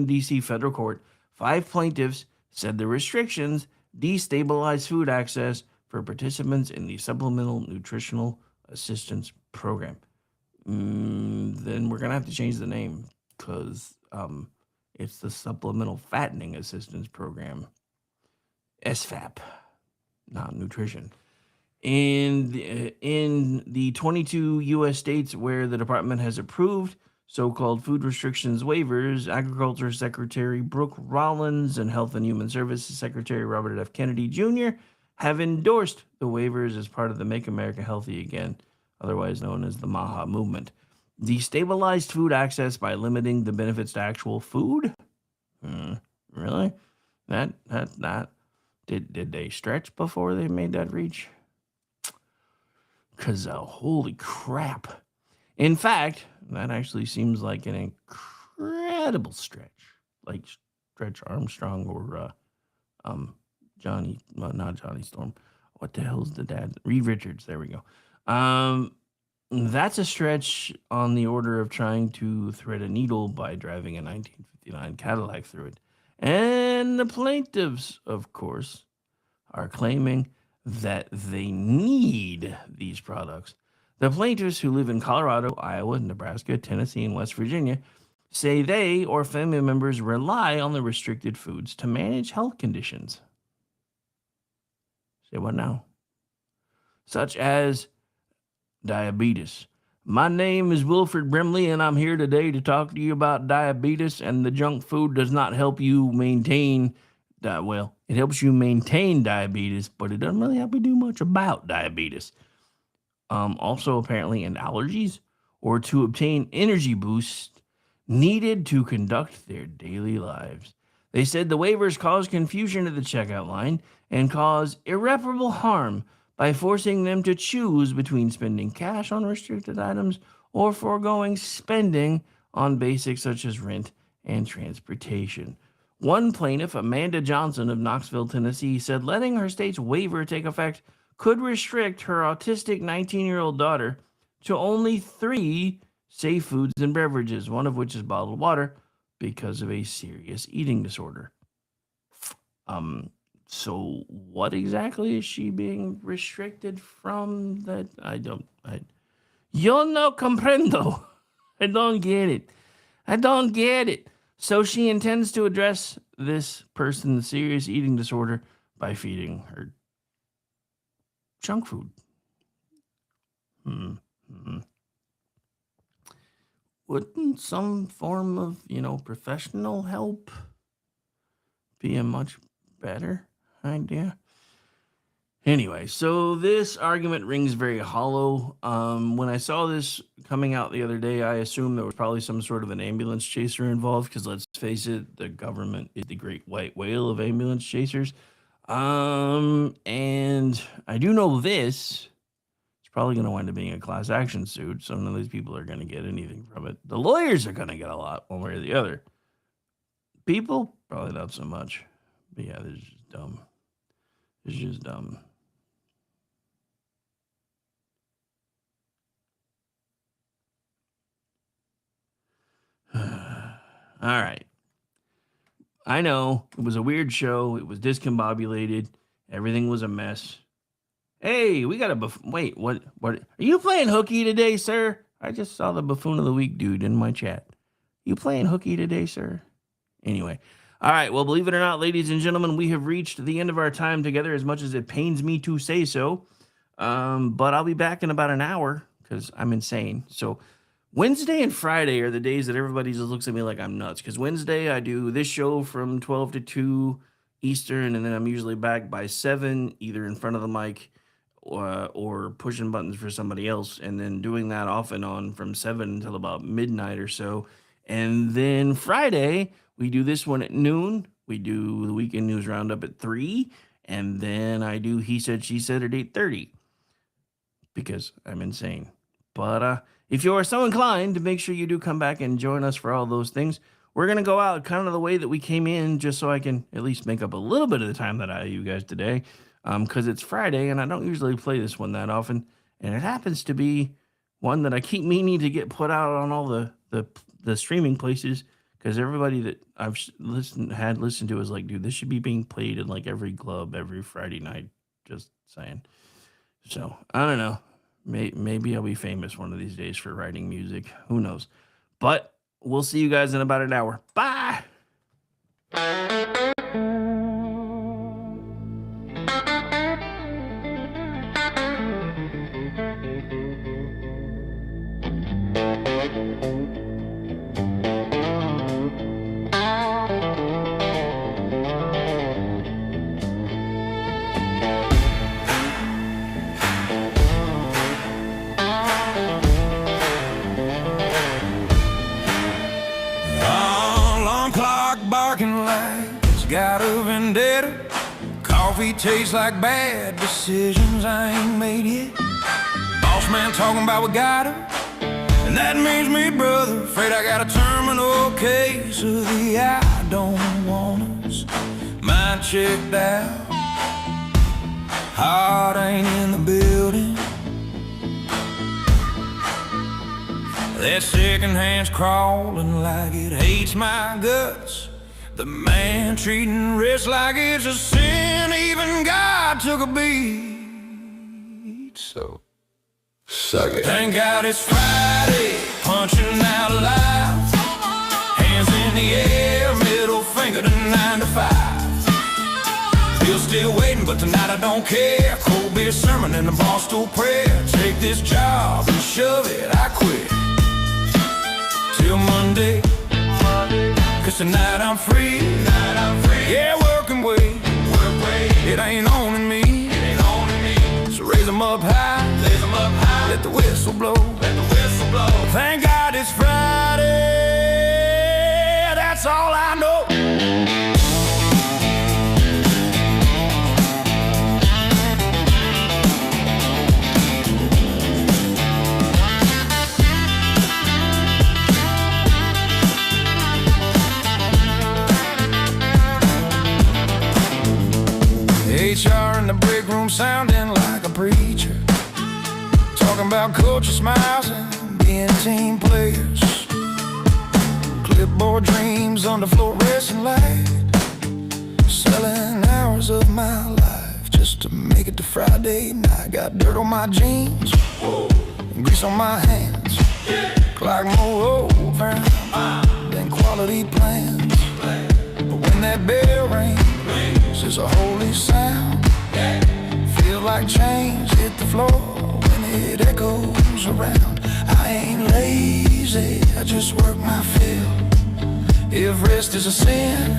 D.C. federal court, 5 plaintiffs said the restrictions destabilize food access for participants in the Supplemental Nutritional Assistance Program. Then we're going to have to change the name, because it's the Supplemental Fattening Assistance Program, SFAP, not nutrition. In the 22 U.S. states where the department has approved so-called food restrictions waivers, Agriculture Secretary Brooke Rollins and Health and Human Services Secretary Robert F. Kennedy Jr. have endorsed the waivers as part of the Make America Healthy Again, otherwise known as the MAHA movement. Destabilized food access by limiting the benefits to actual food? Really? That did they stretch before they made that reach? Because holy crap. In fact, that actually seems like an incredible stretch. Like Stretch Armstrong or not Johnny Storm. What the hell's the dad? Reed Richards. There we go. That's a stretch on the order of trying to thread a needle by driving a 1959 Cadillac through it. And the plaintiffs, of course, are claiming that they need these products. The plaintiffs, who live in Colorado, Iowa, Nebraska, Tennessee, and West Virginia, say they or family members rely on the restricted foods to manage health conditions. Say what now? Such as diabetes. My name is Wilfred Brimley, and I'm here today to talk to you about diabetes, and the junk food does not help you maintain, it helps you maintain diabetes, but it doesn't really help you do much about diabetes. Also, apparently, and allergies, or to obtain energy boosts needed to conduct their daily lives. They said the waivers cause confusion at the checkout line and cause irreparable harm by forcing them to choose between spending cash on restricted items or foregoing spending on basics such as rent and transportation. One plaintiff, Amanda Johnson of Knoxville, Tennessee, said letting her state's waiver take effect could restrict her autistic 19-year-old daughter to only 3 safe foods and beverages, one of which is bottled water, because of a serious eating disorder. So what exactly is she being restricted from? That yo no comprendo. I don't get it. So she intends to address this person's serious eating disorder by feeding her junk food. Wouldn't some form of, professional help be a much better idea? Anyway, so this argument rings very hollow. When I saw this coming out the other day, I assumed there was probably some sort of an ambulance chaser involved, because let's face it, the government is the great white whale of ambulance chasers. And I do know this. It's probably going to wind up being a class action suit, so none of these people are going to get anything from it. The lawyers are going to get a lot, one way or the other. People, probably not so much. But yeah, this is just dumb. It's just dumb. All right. I know it was a weird show. It was discombobulated. Everything was a mess. Hey, we got a wait. What? Are you playing hooky today, sir? I just saw the buffoon of the week dude in my chat. You playing hooky today, sir? Anyway. All right. Well, believe it or not, ladies and gentlemen, we have reached the end of our time together, as much as it pains me to say so. But I'll be back in about an hour because I'm insane. So Wednesday and Friday are the days that everybody just looks at me like I'm nuts. Because Wednesday I do this show from 12 to 2 Eastern, and then I'm usually back by 7, either in front of the mic or pushing buttons for somebody else, and then doing that off and on from 7 until about midnight or so. And then Friday, we do this one at noon. We do the Weekend News Roundup at 3, and then I do He Said, She Said at 8:30 because I'm insane. But if you are so inclined, make sure you do come back and join us for all those things. We're going to go out kind of the way that we came in, just so I can at least make up a little bit of the time that I owe you guys today, because it's Friday, and I don't usually play this one that often, and it happens to be one that I keep meaning to get put out on all the streaming places, because everybody that I've listened to is like, dude, this should be being played in like every club every Friday night. Just saying. So, I don't know. Maybe I'll be famous one of these days for writing music. Who knows? But we'll see you guys in about an hour. Bye! Got a vendetta. Coffee tastes like bad decisions I ain't made yet. Boss man talking about we got her, and that means me, brother. Afraid I got a terminal case of the I don't want us. Mind checked out, heart ain't in the building. That second hand's crawling like it hates my guts. The man treating rich like it's a sin, even God took a beat. So, suck it. Thank God it's Friday, punching out loud. Hands in the air, middle finger to 9 to 5. Bill's still waiting, but tonight I don't care. Cold beer sermon and a barstool prayer. Take this job and shove it, I quit. Till Monday. Cause tonight I'm free. Yeah, work and wait. It ain't owning me. So raise them up high. Let the whistle blow. Thank God it's Friday. That's all I know. HR in the break room sounding like a preacher, talking about culture smiles and being team players. Clipboard dreams on the fluorescent light, selling hours of my life just to make it to Friday night. Got dirt on my jeans, and grease on my hands, clock more over than quality plans. But when that bell rings, it's a holy sound. Feel like chains hit the floor when it echoes around. I ain't lazy, I just work my fill. If rest is a sin,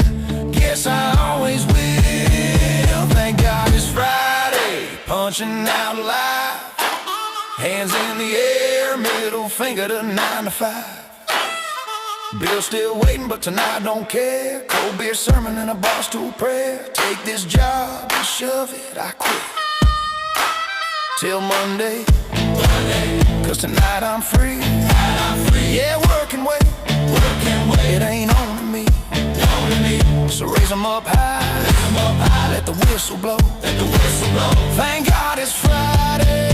guess I always will. Thank God it's Friday. punching out alive. Hands in the air, middle finger to 9 to 5. Bill still waiting, but tonight I don't care. Cold beer sermon and a bar stool prayer. Take this job and shove it, I quit. Till Monday, cause tonight I'm free. Yeah, work and wait, it ain't on to me. So raise 'em up high, let the whistle blow. Thank God it's Friday,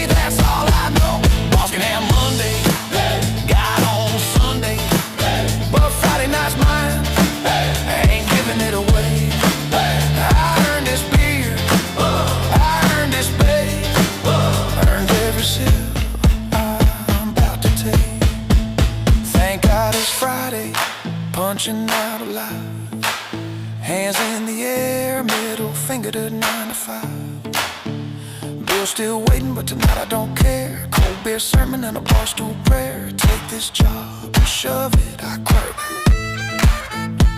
that's all I know. Boss can have Monday, God on Sunday, but Friday night's mine, I ain't giving it away. I earned this beer, I earned this pay, earned every sip I'm about to take. Thank God it's Friday, punching out alive. Hands in the air, middle finger to 9 to 5. Bill still waiting, but tonight I don't care. Cold beer sermon and a bar stool prayer. Take this job and shove it, I quit.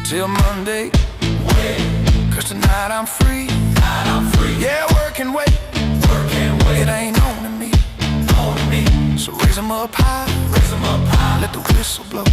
Till Monday, cause tonight I'm free. Yeah, work and wait, it ain't on to me. So raise 'em up high, let the whistle blow.